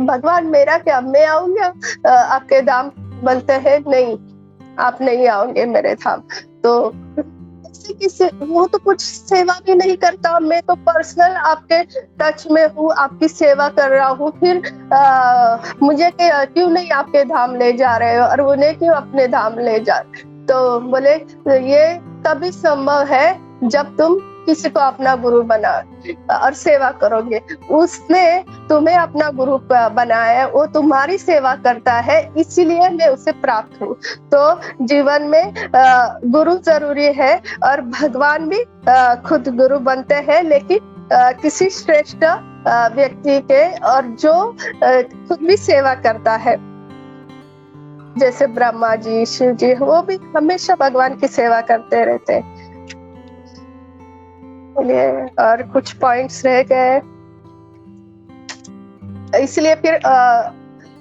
भगवान मेरा क्या, मैं आऊंगा आपके धाम। बोलते हैं नहीं, आप नहीं आओगे मेरे धाम। तो किसी वो तो कुछ सेवा भी नहीं करता, मैं तो पर्सनल आपके टच में हूँ, आपकी सेवा कर रहा हूँ, फिर मुझे क्यों नहीं आपके धाम ले जा रहे हो, और उन्हें क्यों अपने धाम ले जा। तो बोले ये तभी संभव है जब तुम किसी को अपना गुरु बना और सेवा करोगे। उसने तुम्हें अपना गुरु बनाया है, वो तुम्हारी सेवा करता है, इसीलिए मैं उसे प्राप्त हूँ। तो जीवन में गुरु जरूरी है, और भगवान भी खुद गुरु बनते हैं, लेकिन किसी श्रेष्ठ व्यक्ति के, और जो खुद भी सेवा करता है, जैसे ब्रह्मा जी, शिव जी, वो भी हमेशा भगवान की सेवा करते रहते हैं। और कुछ पॉइंट्स रह गए, इसलिए फिर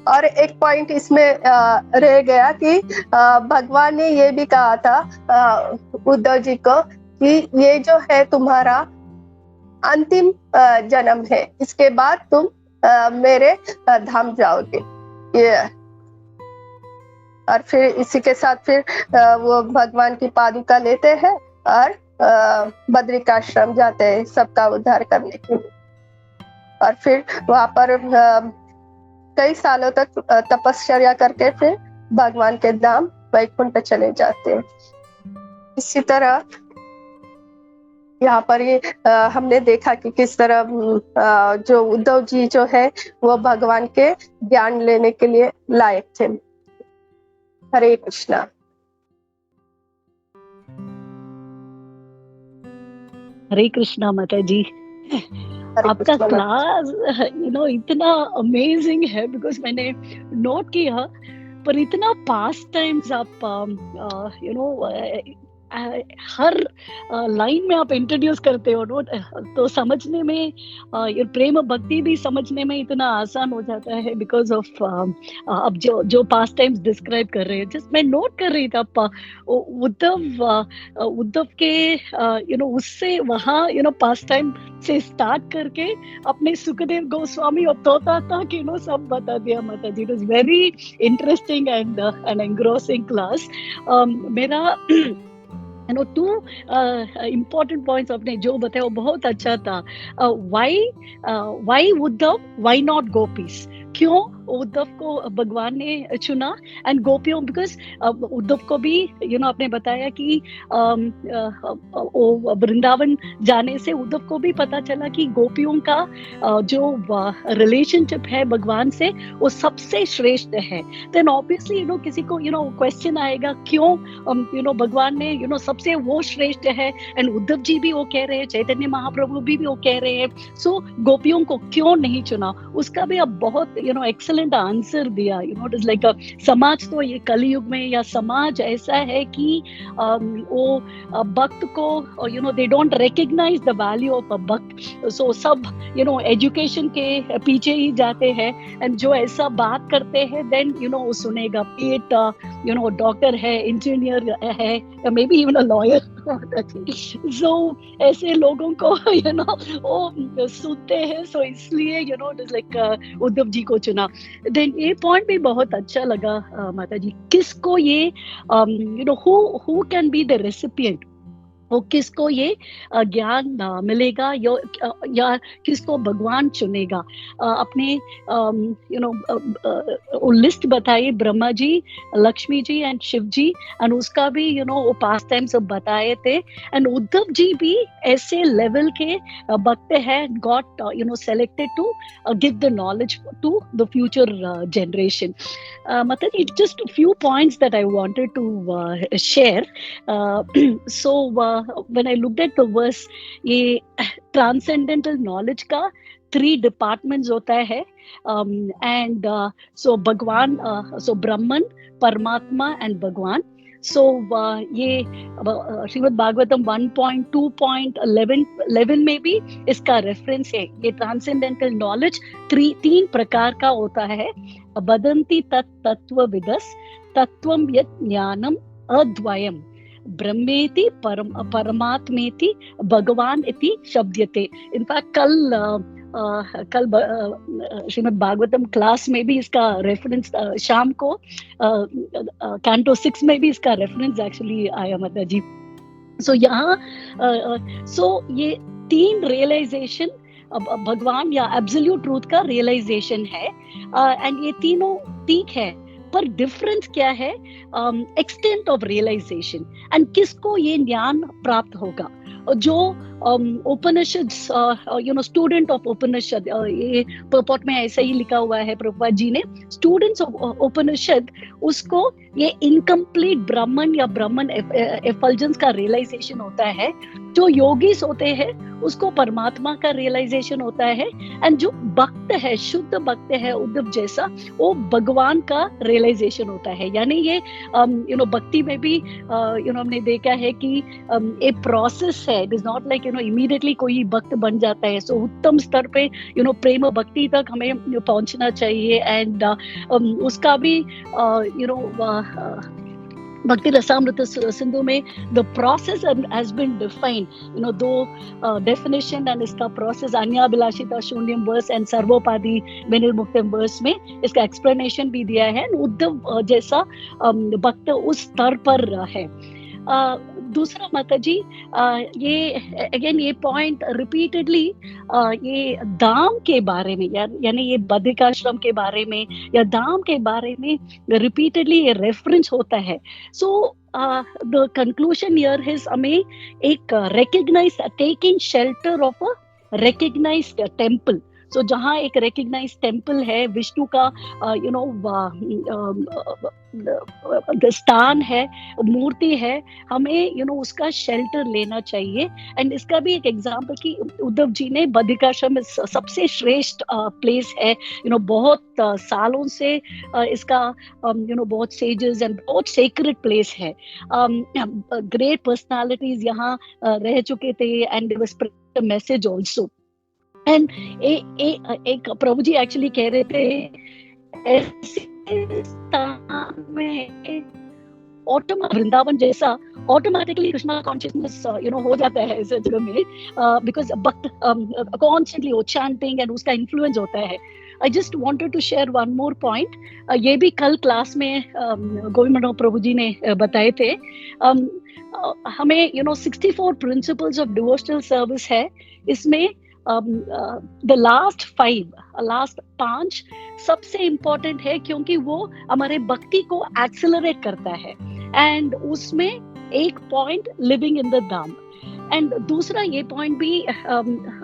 और एक पॉइंट इसमें रह गया कि भगवान ने ये भी कहा था उद्धव जी को कि ये जो है तुम्हारा अंतिम जन्म है, इसके बाद तुम मेरे धाम जाओगे। ये और फिर इसी के साथ फिर वो भगवान की पादुका लेते हैं और बद्रिकाश्रम जाते हैं सबका उद्धार करने के लिए। और फिर वहां पर कई सालों तक तपस्या करके फिर भगवान के धाम वैकुंठ चले जाते हैं। इसी तरह यहाँ पर ये हमने देखा कि किस तरह जो उद्धव जी जो है वो भगवान के ज्ञान लेने के लिए लायक थे। हरे कृष्णा। हरे कृष्णा माता जी। आपका क्लास इतना अमेजिंग है, बिकॉज मैंने नोट किया, पर इतना पास्ट टाइम्स आप हर लाइन में आप इंट्रोड्यूस करते हो नो, तो समझने में प्रेम भक्ति भी समझने में इतना आसान हो जाता है बिकॉज ऑफ अब जो पास्ट टाइम्स डिस्क्राइब कर रहे हैं। जस्ट मैं नोट कर रही था उद्धव के उससे वहाँ पास्ट टाइम से स्टार्ट करके अपने सुखदेव गोस्वामी और तोता तक सब बता दिया माता जी। It was very interesting and engrossing class. मेरा टू important points आपने जो बताया वो बहुत अच्छा था। why Uddhav, why not gopis? क्यों उद्धव को भगवान ने चुना एंड गोपियों? बिकॉज उद्धव को भी आपने बताया कि वृंदावन जाने से उद्धव को भी पता चला कि गोपियों का जो रिलेशनशिप है भगवान से वो सबसे श्रेष्ठ है। देन ऑब्वियसली किसी को क्वेश्चन आएगा क्यों भगवान ने सबसे वो श्रेष्ठ है, एंड उद्धव जी भी वो कह रहे हैं, चैतन्य महाप्रभु भी वो कह रहे हैं, सो गोपियों को क्यों नहीं चुना? उसका भी अब बहुत एक्सेलेंट आंसर दिया। इट इज लाइक समाज तो ये कलयुग में या समाज ऐसा है कि वो भक्त को they don't recognise the value of a भक्त। सो सब एजुकेशन के पीछे ही जाते हैं, एंड जो ऐसा बात करते हैं देन वो सुनेगा। पेट डॉक्टर है, इंजीनियर है, या may be even a lawyer. So ऐसे लोगों को वो सुनते हैं, सो इसलिए it is like Uddhav ji को चुना। देन ये पॉइंट भी बहुत अच्छा लगा माता जी, किसको ये who can be the recipient, वो किसको ये ज्ञान मिलेगा या किसको भगवान चुनेगा? अपने लिस्ट बताइए, Brahma ji, Lakshmi ji and Shiv ji, and उसका भी वो पास्ट टाइम सब बताए थे। एंड उद्धव जी भी ऐसे लेवल के भक्त है, got selected to give the knowledge to the future generation. मतलब it's just few points that I wanted to share. So when I looked at the verse, ये ट्रांसेंडेंटल नॉलेज का 3 डिपार्टमेंट्स होता है, एंड सो भगवान, सो ब्रह्मन, परमात्मा and भगवान। सो ये श्रीमद् भागवतम 1.2.11 में भी इसका रेफरेंस है। ये ट्रांसेंडेंटल नॉलेज 3 प्रकार का होता है। वदन्ति तत्त्वविदस् तत्त्वं यत् ज्ञानम् अद्वयम् ब्रह्मेति परमात्मेति भगवान इति शब्दयते। इनफैक्ट कल श्रीमद् भागवतम क्लास में भी इसका रेफरेंस, शाम को कैंटो 6 में भी इसका रेफरेंस एक्चुअली आया माता जी। सो यहाँ ये 3 रियलाइजेशन भगवान या एब्सोल्यूट ट्रूथ का रियलाइजेशन है, एंड ये तीनों ठीक है, पर डिफरेंस क्या है? एक्सटेंट ऑफ रियलाइजेशन, एंड किसको ये ज्ञान प्राप्त होगा? जो उपनिषद स्टूडेंट ऑफ उपनिषद, ये पर्पॉट में ऐसा ही लिखा हुआ है प्रभुपाद जी ने, स्टूडेंट्स ऑफ उपनिषद, उसको ये इनकम्प्लीट ब्राह्मण या ब्राह्मण एफल्जेंस का रियलाइजेशन होता है। जो योगीस होते हैं उसको परमात्मा का रियलाइजेशन होता है, एंड जो भक्त है, शुद्ध भक्त है उद्धव जैसा, वो भगवान का रियलाइजेशन होता है। यानी ये भक्ति में भी हमने देखा है कि एक प्रोसेस है। It is not like immediately कोई भक्त बन जाता है। सो उत्तम स्तर पे प्रेम भक्ति तक हमें पहुंचना चाहिए, एंड उसका भी Bhakti Rasamrita Sindhu में the process has been defined, दो definition and इसका process अन्याभिलाषिता शून्यम verse and सर्वोपाधि विनिर्मुक्तम verse में इसका explanation भी दिया है। उद्धव जैसा भक्त उस स्तर पर है। दूसरा माता जी, ये अगेन ये पॉइंट रिपीटेडली ये धाम के बारे में यानी ये बद्रिकाश्रम के बारे में या धाम के बारे में रिपीटेडली ये रेफरेंस होता है। So the conclusion here is हमें एक recognise taking shelter of a recognised temple. So जहाँ एक रिकॉग्नाइज टेम्पल है, विष्णु का स्थान है, मूर्ति है, हमें उसका शेल्टर लेना चाहिए। एंड इसका भी एक एग्जाम्पल कि उद्धव जी ने बद्रिकाश्रम में सबसे श्रेष्ठ प्लेस है, बहुत सालों से इसका बहुत सेजेस एंड बहुत सेक्रेड प्लेस है। ग्रेट पर्सनालिटीज यहाँ रह चुके थे and there was a message also. And एक प्रभु जी एक्चुअली कह रहे थे ऐसे में वृंदावन जैसा ऑटोमेटिकली कृष्णा कॉन्शियसनेस हो जाता है इस जगह में, बिकॉज भक्त कॉन्स्टेंटली वो चैंटिंग एंड उसका इन्फ्लुएंस होता है। I just wanted to share one more point, ये भी कल क्लास में गोविंद मनोहर प्रभु जी ने बताए थे। हमें 64 प्रिंसिपल्स ऑफ डिवोशनल सर्विस है, इसमें द लास्ट 5 सबसे इम्पोर्टेंट है क्योंकि वो हमारे भक्ति को एक्सेलरेट करता है। एंड उसमें एक point living in the Dham, and दूसरा ये पॉइंट भी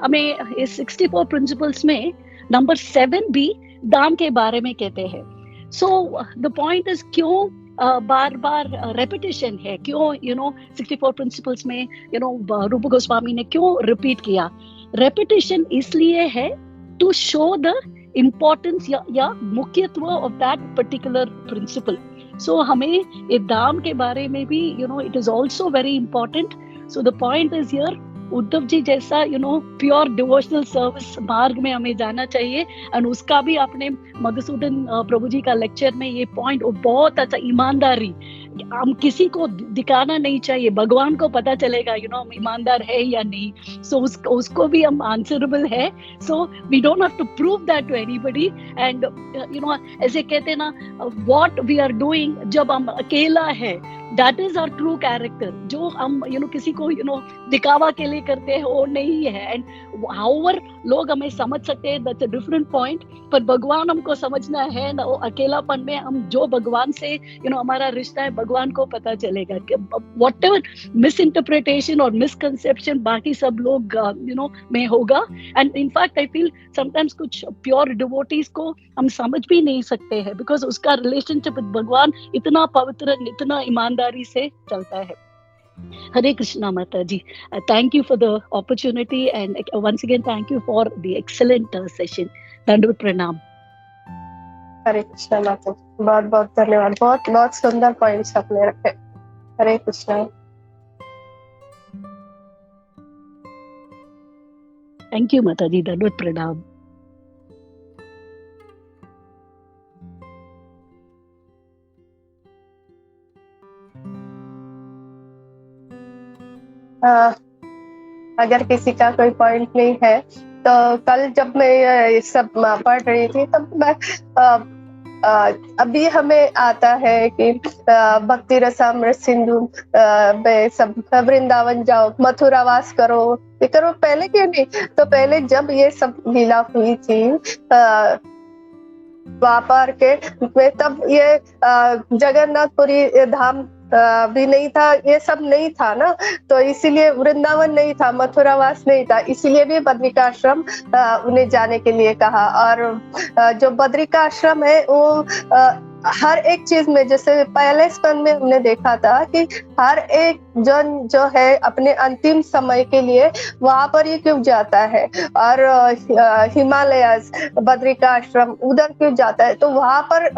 हमें इस 64 प्रिंसिपल्स में नंबर 7 भी धाम के बारे में कहते हैं। सो द पॉइंट इज क्यों बार बार रेपिटेशन है, क्यों 64 प्रिंसिपल्स में रूप गोस्वामी ने क्यों रिपीट किया? रेपिटेशन इसलिए है टू शो द इम्पोर्टेंस या मुख्यत्व of that particular principle. So हमें ये धाम के बारे में भी it is also very important. So the point is here, Uddhav ji जैसा प्योर डिवोशनल सर्विस मार्ग में हमें जाना चाहिए। एंड उसका भी आपने मधुसूदन प्रभु जी का लेक्चर में ये पॉइंट बहुत अच्छा, ईमानदारी हम किसी को दिखाना नहीं चाहिए, भगवान को पता चलेगा हम ईमानदार है या नहीं। सो उसको भी हम आंसरेबल है। So we don't have to prove that to anybody. And ऐसे कहते हैं ना, व्हाट वी आर डूइंग जब हम अकेला है, that is our true character. जो हम किसी को दिखावा के लिए करते हैं वो नहीं है। एंड हाउएवर लोग हमें समझ सकते हैं, दैट्स अ डिफरेंट पॉइंट, पर भगवान हमको समझना है ना। वो अकेलापन में हम जो भगवान से हमारा रिश्ता है, भगवान को पता चलेगा कि व्हाटएवर मिस इंटरप्रिटेशन और मिसकंसेप्शन बाकी सब लोग में होगा। And in fact I feel sometimes कुछ प्योर डिवोटीज को हम समझ भी नहीं सकते हैं, बिकॉज उसका रिलेशनशिप विद भगवान इतना पवित्र, इतना ईमानदारी से चलता है। Hare Krishna Mataji. Thank you for the opportunity, and once again thank you for the excellent session. Dandavat Pranam. हरे कृष्णा माता, बहुत बहुत धन्यवाद। बहुत बहुत सुंदर पॉइंट्स आपने रखे। हरे Krishna. Thank you Mataji. Dandavat Pranam. अगर किसी का कोई पॉइंट नहीं है तो कल जब मैं ये सब पढ़ रही थी तब मैं अभी हमें आता है कि भक्ति रसामृत सिंधु में सब वृंदावन जाओ, मथुरा वास करो, ये करो। पहले क्यों नहीं? तो पहले जब ये सब लीला हुई थी द्वापर के में, तब ये जगन्नाथपुरी धाम भी नहीं था, ये सब नहीं था ना। तो इसीलिए वृंदावन नहीं था, मथुरावास नहीं था, इसीलिए भी बद्रिकाश्रम उन्हें जाने के लिए कहा। और जो बद्रिकाश्रम है वो हर एक चीज में, जैसे पहले स्कंद में हमने देखा था कि हर एक जन जो है अपने अंतिम समय के लिए वहां पर ही क्यों जाता है, और हिमालयस, बद्रिकाश्रम उधर क्यों जाता है? तो वहां पर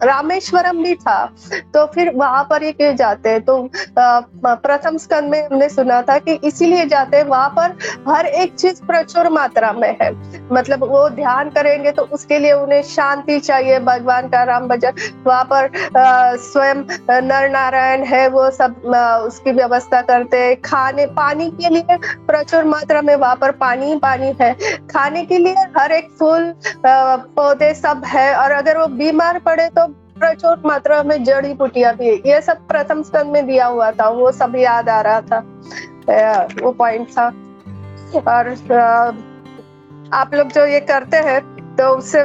रामेश्वरम भी था, तो फिर वहां पर ही क्यों जाते हैं? तो प्रथम स्कंद में हमने सुना था कि इसीलिए जाते हैं, वहां पर हर एक चीज प्रचुर मात्रा में है। मतलब वो ध्यान करेंगे तो उसके लिए उन्हें शांति चाहिए, भगवान का राम भजन, वहाँ पर स्वयं नर नारायण है, वो सब उसकी व्यवस्था करते हैं। खाने पानी के लिए प्रचुर मात्रा में वहाँ पर पानी पानी है, खाने के लिए हर एक फूल पौधे सब है, और अगर वो बीमार पड़े तो प्रचुर मात्रा में जड़ी बूटियां भी। ये सब प्रथम स्कंद में दिया हुआ था, वो सब याद आ रहा था, वो पॉइंट था। और आप लोग जो ये करते हैं तो उससे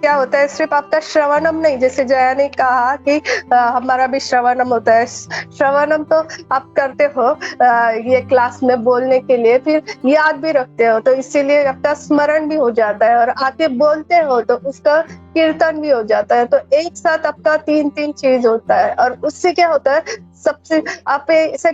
क्या होता है, सिर्फ आपका श्रवणम नहीं, जैसे जया ने कहा कि हमारा भी श्रवणम होता है। श्रवणम तो आप करते हो ये क्लास में बोलने के लिए, फिर याद भी रखते हो, तो इसीलिए आपका स्मरण भी हो जाता है, और आके बोलते हो तो उसका कीर्तन भी हो जाता है। तो एक साथ आपका तीन चीज होता है, और उससे क्या होता है, सबसे आप ऐसे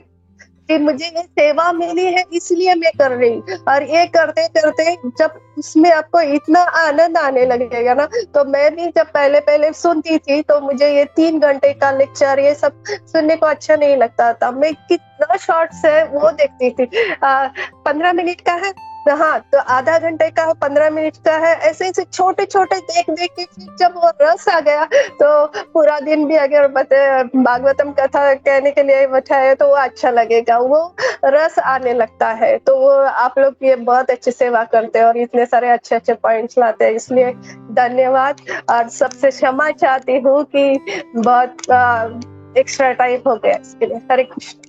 कि मुझे ये सेवा मिली है इसलिए मैं कर रही, और ये करते करते जब उसमें आपको इतना आनंद आने लगेगा ना, तो मैं भी जब पहले पहले सुनती थी तो मुझे ये 3 घंटे का लेक्चर ये सब सुनने को अच्छा नहीं लगता था। मैं कितना शॉर्ट्स है वो देखती थी, 15 मिनट का है, हाँ तो आधा घंटे का है, 15 मिनट का है, ऐसे ऐसे छोटे छोटे देख देख के फिर जब वो रस आ गया तो पूरा दिन भी अगर भागवतम कथा कहने के लिए बैठाए तो वो अच्छा लगेगा, वो रस आने लगता है। तो वो आप लोग ये बहुत अच्छी सेवा करते हैं और इतने सारे अच्छे अच्छे पॉइंट्स लाते हैं, इसलिए धन्यवाद। और सबसे क्षमा चाहती हूँ कि बहुत एक्स्ट्रा टाइम हो गया इसके लिए। हरे कृष्ण।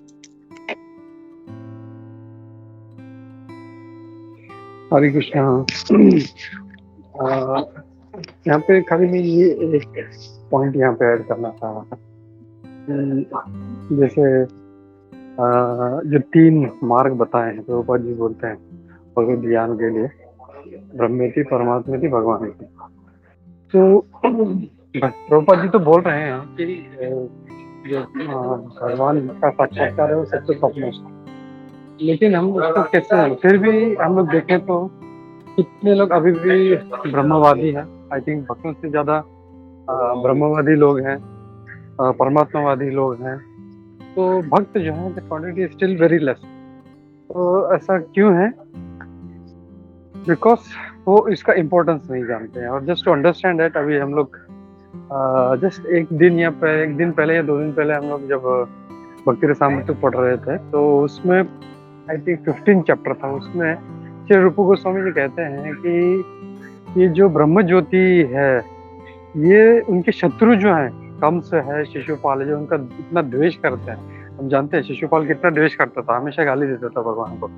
हरे कृष्णा। यहाँ पे खाली मैं ये एक पॉइंट यहाँ पे ऐड करना चाह रहा था, जैसे जो 3 मार्ग बताए हैं प्रभुपाद जी बोलते हैं भगवत ज्ञान के लिए, ब्रह्मेति परमात्मेति भगवानेति। तो प्रभुपाद जी तो बोल रहे हैं कि जो भगवान का साक्षात्कार है वो सबसे टॉपमोस्ट, लेकिन हम उसको कैसे, फिर भी हम लोग देखें तो कितने लोग अभी भी ब्रह्मवादी हैं। आई थिंक भक्तों से ज्यादा ब्रह्मवादी लोग हैं, परमात्मावादी लोग हैं। तो भक्त जो है quantity is still very less. तो ऐसा क्यों है? बिकॉज वो इसका इम्पोर्टेंस नहीं जानते हैं। और जस्ट टू अंडरस्टैंड दैट, अभी हम लोग जस्ट एक दिन पहले या 2 दिन पहले हम लोग जब भक्ति रसामृत पढ़ रहे थे, तो उसमें आई थिंक 15 चैप्टर था। उसमें श्री रूप गोस्वामी जी कहते हैं कि ये जो ब्रह्म ज्योति है, ये उनके शत्रु जो हैं, कंस है, शिशुपाल है, जो उनका इतना द्वेष करते हैं। हम जानते हैं शिशुपाल कितना द्वेष करता था, हमेशा गाली देता था भगवान को।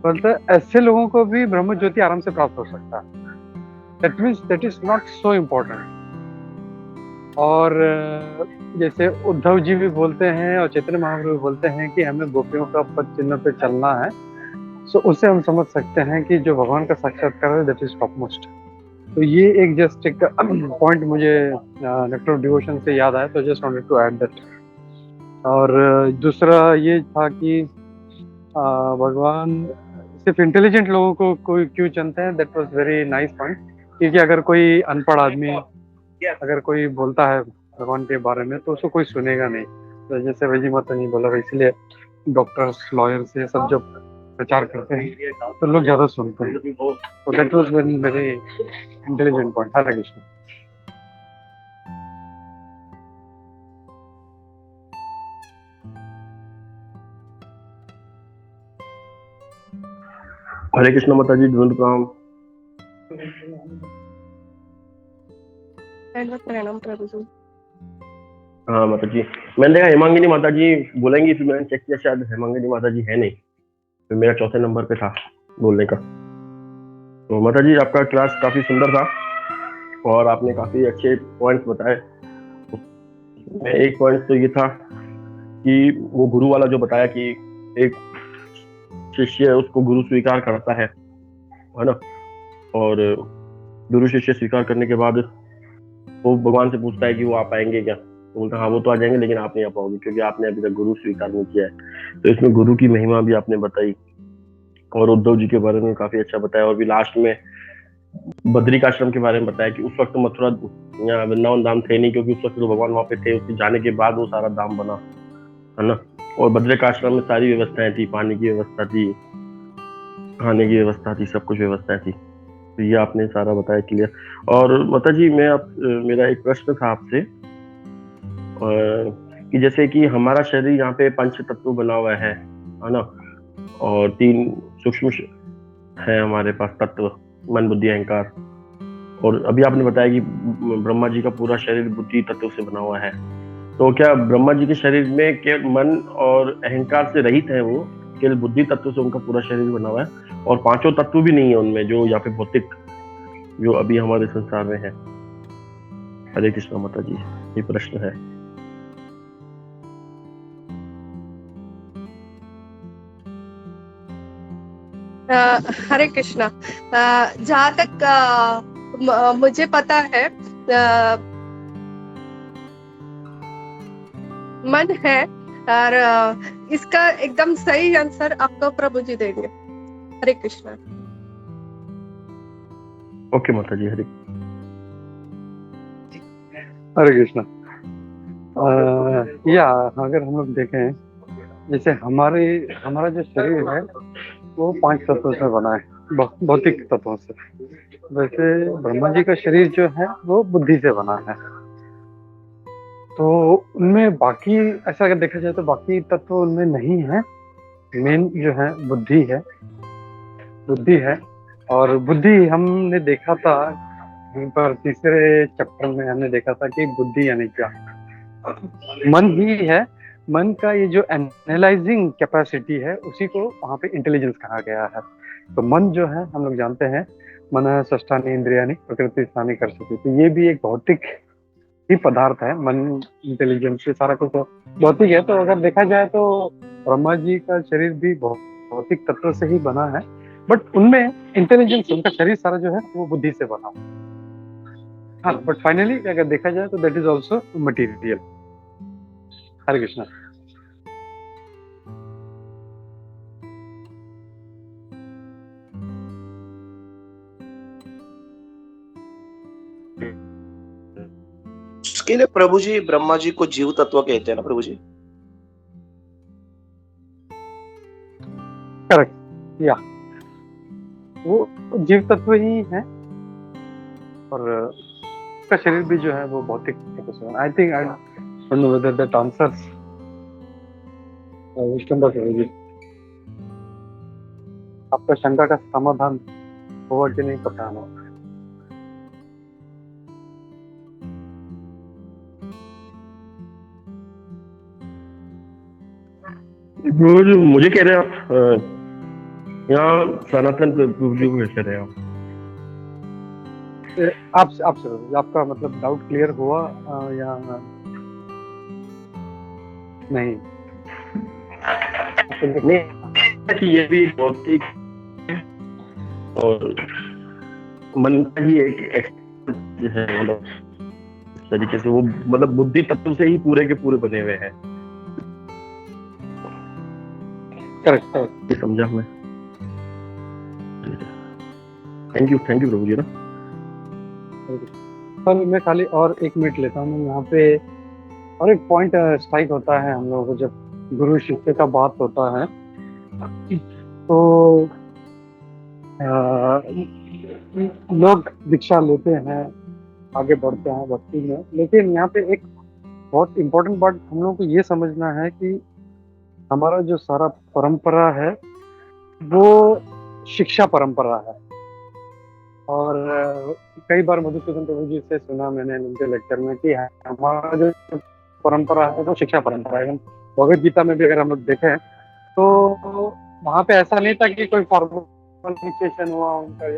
बोलते ऐसे लोगों को भी ब्रह्म ज्योति आराम से प्राप्त हो सकता है। That means that is not so important. और जैसे उद्धव जी भी बोलते हैं और चैतन्य महाप्रभु बोलते हैं कि हमें गोपियों का पद चिन्ह पे चलना है। सो उससे हम समझ सकते हैं कि जो भगवान का साक्षात्कार है दैट इज टॉप मोस्ट। तो ये एक जस्ट एक पॉइंट मुझे नेक्टर ऑफ डिवोशन से याद आया, तो just wanted to add that. और दूसरा ये था कि भगवान सिर्फ इंटेलिजेंट लोगों को कोई क्यों चुनते हैं, that was very nice point. क्योंकि अगर कोई अनपढ़ आदमी अगर कोई बोलता है भगवान के बारे में तो उसको कोई सुनेगा नहीं। तो जैसे वैजी माता नहीं बोला, इसलिए डॉक्टर्स, लॉयर्स ये सब जब प्रचार करते हैं तो लोग ज्यादा सुनते हैं। तो that was very intelligent point. Hare Krishna. Hare Krishna माता जी, धन्यवाद प्रणाम। प्रणाम प्रभु जी। हाँ माता जी, मैंने देखा हेमांगिनी माता जी बोलेंगी, फिर मैंने चेक किया शायद हेमांगिनी माता जी है नहीं, फिर मेरा चौथे नंबर पे था बोलने का। तो माता जी आपका क्लास काफी सुंदर था और आपने काफी अच्छे पॉइंट्स बताए। एक पॉइंट तो ये था कि वो गुरु वाला जो बताया कि एक शिष्य उसको गुरु स्वीकार करता है ना, और गुरु शिष्य स्वीकार करने के बाद वो भगवान से पूछता है कि वो आ पाएंगे क्या। तो बोलता हाँ वो तो आ जाएंगे, लेकिन आप नहीं आ पाओगे क्योंकि आपने अभी तक गुरु स्वीकार नहीं किया है। तो इसमें गुरु की महिमा भी आपने बताई और उद्धव जी के बारे में काफी अच्छा बताया। और भी लास्ट में बद्रिकाश्रम के बारे में बताया कि उस वक्त मथुरा या वृंदावन धाम थे नहीं, क्योंकि उस वक्त तो भगवान वहाँ पे थे, उसके जाने के बाद वो सारा धाम बना है ना। और बद्रिकाश्रम में सारी व्यवस्थाएं थी, पानी की व्यवस्था थी, खाने की व्यवस्था थी, सब कुछ व्यवस्थाएं थी। तो ये आपने सारा बताया क्लियर। और माता जी मेरा एक प्रश्न था आपसे कि जैसे कि हमारा शरीर यहाँ पे पंच तत्व बना हुआ है ना, और 3 सूक्ष्म है हमारे पास तत्व, मन बुद्धि अहंकार। और अभी आपने बताया कि ब्रह्मा जी का पूरा शरीर बुद्धि तत्व से बना हुआ है। तो क्या ब्रह्मा जी के शरीर में केवल मन और अहंकार से रहित है, वो केवल बुद्धि तत्व से उनका पूरा शरीर बना हुआ है, और 5 तत्व भी नहीं है उनमें जो यहाँ पे भौतिक जो अभी हमारे संसार में है? हरे कृष्ण माता जी, ये प्रश्न है। हरे कृष्णा। जहाँ तक मुझे पता है, मन है, और इसका एकदम सही आंसर आपको प्रभु जी देंगे। हरे कृष्णा। ओके माता जी, हरे हरे कृष्णा। या अगर हम लोग देखें, जैसे हमारा जो शरीर है वो 5 तत्वों से बना है, भौतिक तत्वों से। वैसे ब्रह्मा जी का शरीर जो है वो बुद्धि से बना है। तो उनमें बाकी ऐसा अगर देखा जाए तो बाकी तत्व उनमें नहीं है। मेन जो है बुद्धि है। और बुद्धि हमने देखा था यहीं पर तीसरे चैप्टर में, हमने देखा था कि बुद्धि यानी क्या, मन ही है। मन का ये जो एनालाइजिंग कैपेसिटी है उसी को वहाँ पे इंटेलिजेंस कहा गया है। तो मन जो है, हम लोग जानते हैं मन षष्ठानि इंद्रियाणि प्रकृति स्थानि कर्षति, तो ये भी एक भौतिक ही पदार्थ है। मन, इंटेलिजेंस, ये सारा कुछ भौतिक है। तो अगर देखा जाए तो ब्रह्मा जी का शरीर भी भौतिक तत्व से ही बना है, बट उनमें इंटेलिजेंस, उनका शरीर सारा जो है वो बुद्धि से बना। हाँ, बट फाइनली अगर देखा जाए तो दैट इज ऑल्सो मटीरियल। हरे कृष्णा। उसके लिए प्रभु जी ब्रह्मा जी को जीव तत्व कहते हैं ना प्रभु जी? करेक्ट, या वो जीव तत्व ही है, और उसका शरीर भी जो है वो भौतिक तत्व से। I think I don't know whether that answers प्रभु जी। आपका शंका का समाधान हुआ कि नहीं पता नहीं। मुझे कह रहे हैं आप यहाँ सनातन प्रभु जी को कह रहे हैं आपसे आपका मतलब डाउट क्लियर हुआ या नहीं? नहीं, ये भी भौतिक और मन का ही एक है, मतलब इस तरीके से वो मतलब बुद्धि तत्व से ही पूरे के पूरे बने हुए हैं। करेक्ट, समझा मैं। थैंक यू प्रभु जी ना। सर मैं खाली और 1 मिनट लेता हूँ यहाँ पे। और एक पॉइंट स्ट्राइक होता है हम लोगों को जब गुरु शिष्य का बात होता है, तो लोग दीक्षा लेते हैं, आगे बढ़ते हैं भक्ति में, लेकिन यहाँ पे एक बहुत इम्पोर्टेंट बात हम लोगों को ये समझना है कि हमारा जो सारा परंपरा है वो शिक्षा परंपरा है। और कई बार मधुसूदन प्रभु जी से सुना मैंने उनके लेक्चर में कि हमारा जो परंपरा है वो शिक्षा परंपरा है। भगवद गीता में भी अगर हम लोग देखें तो वहाँ पे ऐसा नहीं था कि कोई फॉर्मल इनिशिएशन हुआ उनका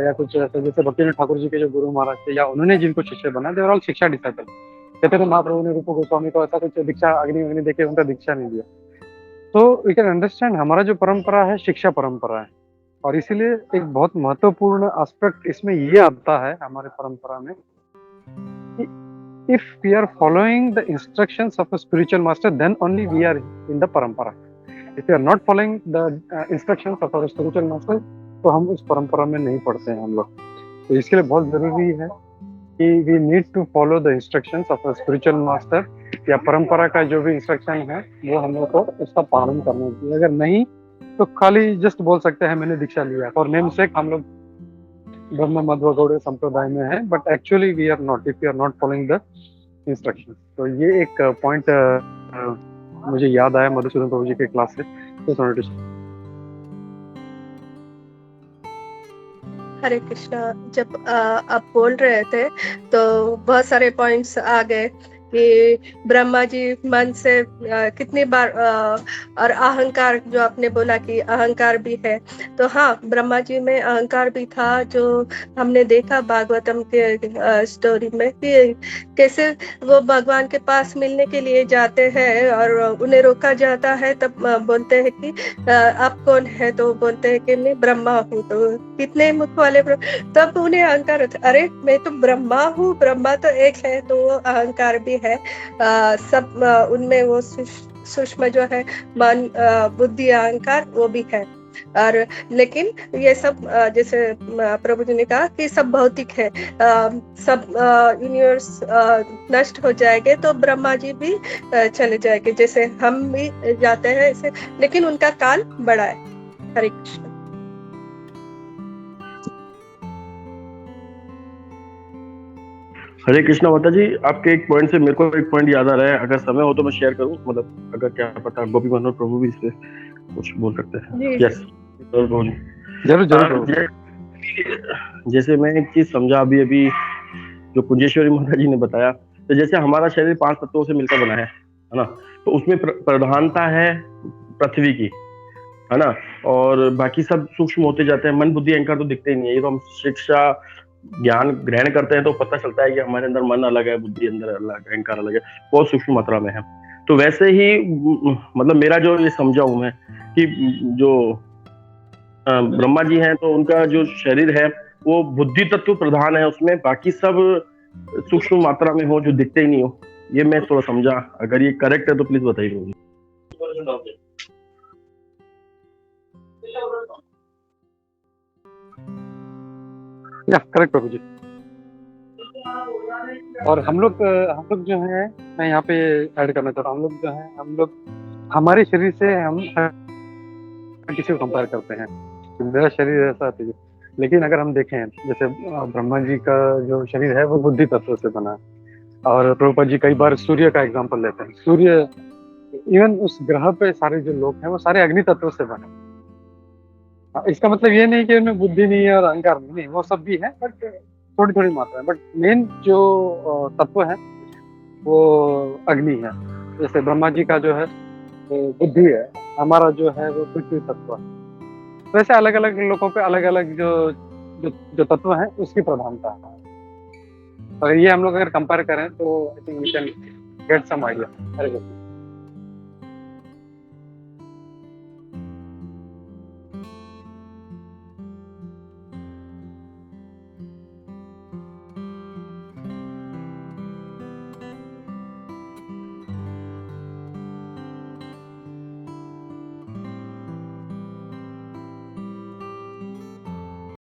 या कुछ ऐसा। जैसे भक्तिनाथ ठाकुर जी के जो गुरु महाराज थे या उन्होंने जिनको शिष्य बना, दे वर ऑल शिक्षा डिसाइपल। कहते थे महाप्रभु ने रूप गोस्वामी को ऐसा कुछ दीक्षा अग्नि देके उनका दीक्षा नहीं दिया। तो वी कैन अंडरस्टैंड हमारा जो परंपरा है शिक्षा परंपरा है। और इसीलिए एक बहुत महत्वपूर्ण एस्पेक्ट इसमें ये आता है हमारे परंपरा में कि if we are following the instructions of a spiritual master, then only we are in the parampara. If we are not following the instructions of our spiritual master, तो हम उस परंपरा में नहीं पढ़ते हैं हम लोग। तो इसके लिए बहुत जरूरी है कि we need to follow the instructions of a spiritual master, या परंपरा का जो भी इंस्ट्रक्शन है वो हम लोग को उसका पालन करना चाहिए। अगर नहीं तो खाली जस्ट बोल सकते हैं मैंने दीक्षा लिया, और नेम सेक हम लोग ब्रह्म मध्व गौड़ संप्रदाय में है, but actually we are not, if we are not following the instruction. तो ये एक पॉइंट मुझे याद आया मधुसूदन प्रभु जी के क्लास से, तो हरे कृष्णा। जब आप बोल रहे थे तो बहुत सारे पॉइंट्स आ गए कि ब्रह्मा जी मन से कितनी बार और अहंकार, जो आपने बोला कि अहंकार भी है, तो हाँ, ब्रह्मा जी में अहंकार भी था, जो हमने देखा भागवतम के स्टोरी में कि कैसे वो भगवान के पास मिलने के लिए जाते हैं और उन्हें रोका जाता है। तब बोलते हैं कि आप कौन है, तो बोलते हैं कि मैं ब्रह्मा हूँ। तो कितने मुख वाले तब उन्हें अहंकार होता, अरे मैं तो ब्रह्मा हूँ, ब्रह्मा तो एक है, तो वो अहंकार भी है। सब उनमें वो सूक्ष्म जो है मन, बुद्धि, अहंकार, वो भी है। और लेकिन ये सब जैसे प्रभु जी ने कहा कि सब भौतिक है, सब यूनिवर्स नष्ट हो जाएंगे, तो ब्रह्मा जी भी चले जाएंगे, जैसे हम भी जाते हैं ऐसे, लेकिन उनका काल बड़ा है। हरे कृष्ण। हरे कृष्णा माता जी, आपके एक पॉइंट से मेरे को एक पॉइंट याद आ रहा है, अगर समय हो तो मैं शेयर करूं, मतलब अगर क्या पता गोपी मनोहर प्रभु भी इस पे कुछ बोल सकते हैं। यस, जरूर जरूर। जैसे मैं एक चीज समझा अभी अभी जो कुंजेश्वरी माता जी ने बताया, तो जैसे हमारा शरीर 5 तत्वों से मिलकर बना है ना, तो उसमें प्रधानता है पृथ्वी की, है ना, और बाकी सब सूक्ष्म होते जाते हैं। मन बुद्धि अहंकार तो दिखते ही नहीं है, ये तो हम शिक्षा ज्ञान ग्रहण करते हैं तो पता चलता है कि हमारे अंदर मन अलग है, बुद्धि अंदर अलग, अहंकार अलग है, बहुत सूक्ष्म मात्रा में है। तो वैसे ही मतलब मेरा जो ये समझा हूं मैं कि जो ब्रह्मा जी हैं, तो उनका जो शरीर है वो बुद्धि तत्व प्रधान है, उसमें बाकी सब सूक्ष्म मात्रा में हो जो दिखते ही नहीं हो। ये मैं थोड़ा समझा, अगर ये करेक्ट है तो प्लीज बताइए मुझे। या करेक्ट प्रभु जी। और हम लोग जो है, मैं यहाँ पे ऐड करना चाहता हूँ, हम लोग हमारे शरीर से हम किसी को कंपेयर करते हैं कि मेरा शरीर ऐसा है, लेकिन अगर हम देखें जैसे ब्रह्मा जी का जो शरीर है वो बुद्धि तत्व से बना है, और प्रभुपाद जी कई बार सूर्य का एग्जांपल लेते हैं। सूर्य, इवन उस ग्रह पे सारे जो लोग हैं वो सारे अग्नि तत्व से बने। इसका मतलब ये नहीं कि उनमें बुद्धि नहीं है और अहंकार नहीं, वो सब भी है, बट थोड़ी थोड़ी मात्रा है। बट मेन जो तत्व है वो अग्नि है। जैसे ब्रह्मा जी का जो है वो बुद्धि है, हमारा जो है वो पृथ्वी तत्व है। वैसे अलग अलग लोगों पे अलग अलग जो तत्व है उसकी प्रधानता है। अगर ये हम लोग अगर कंपेयर करें तो I think we can get some idea.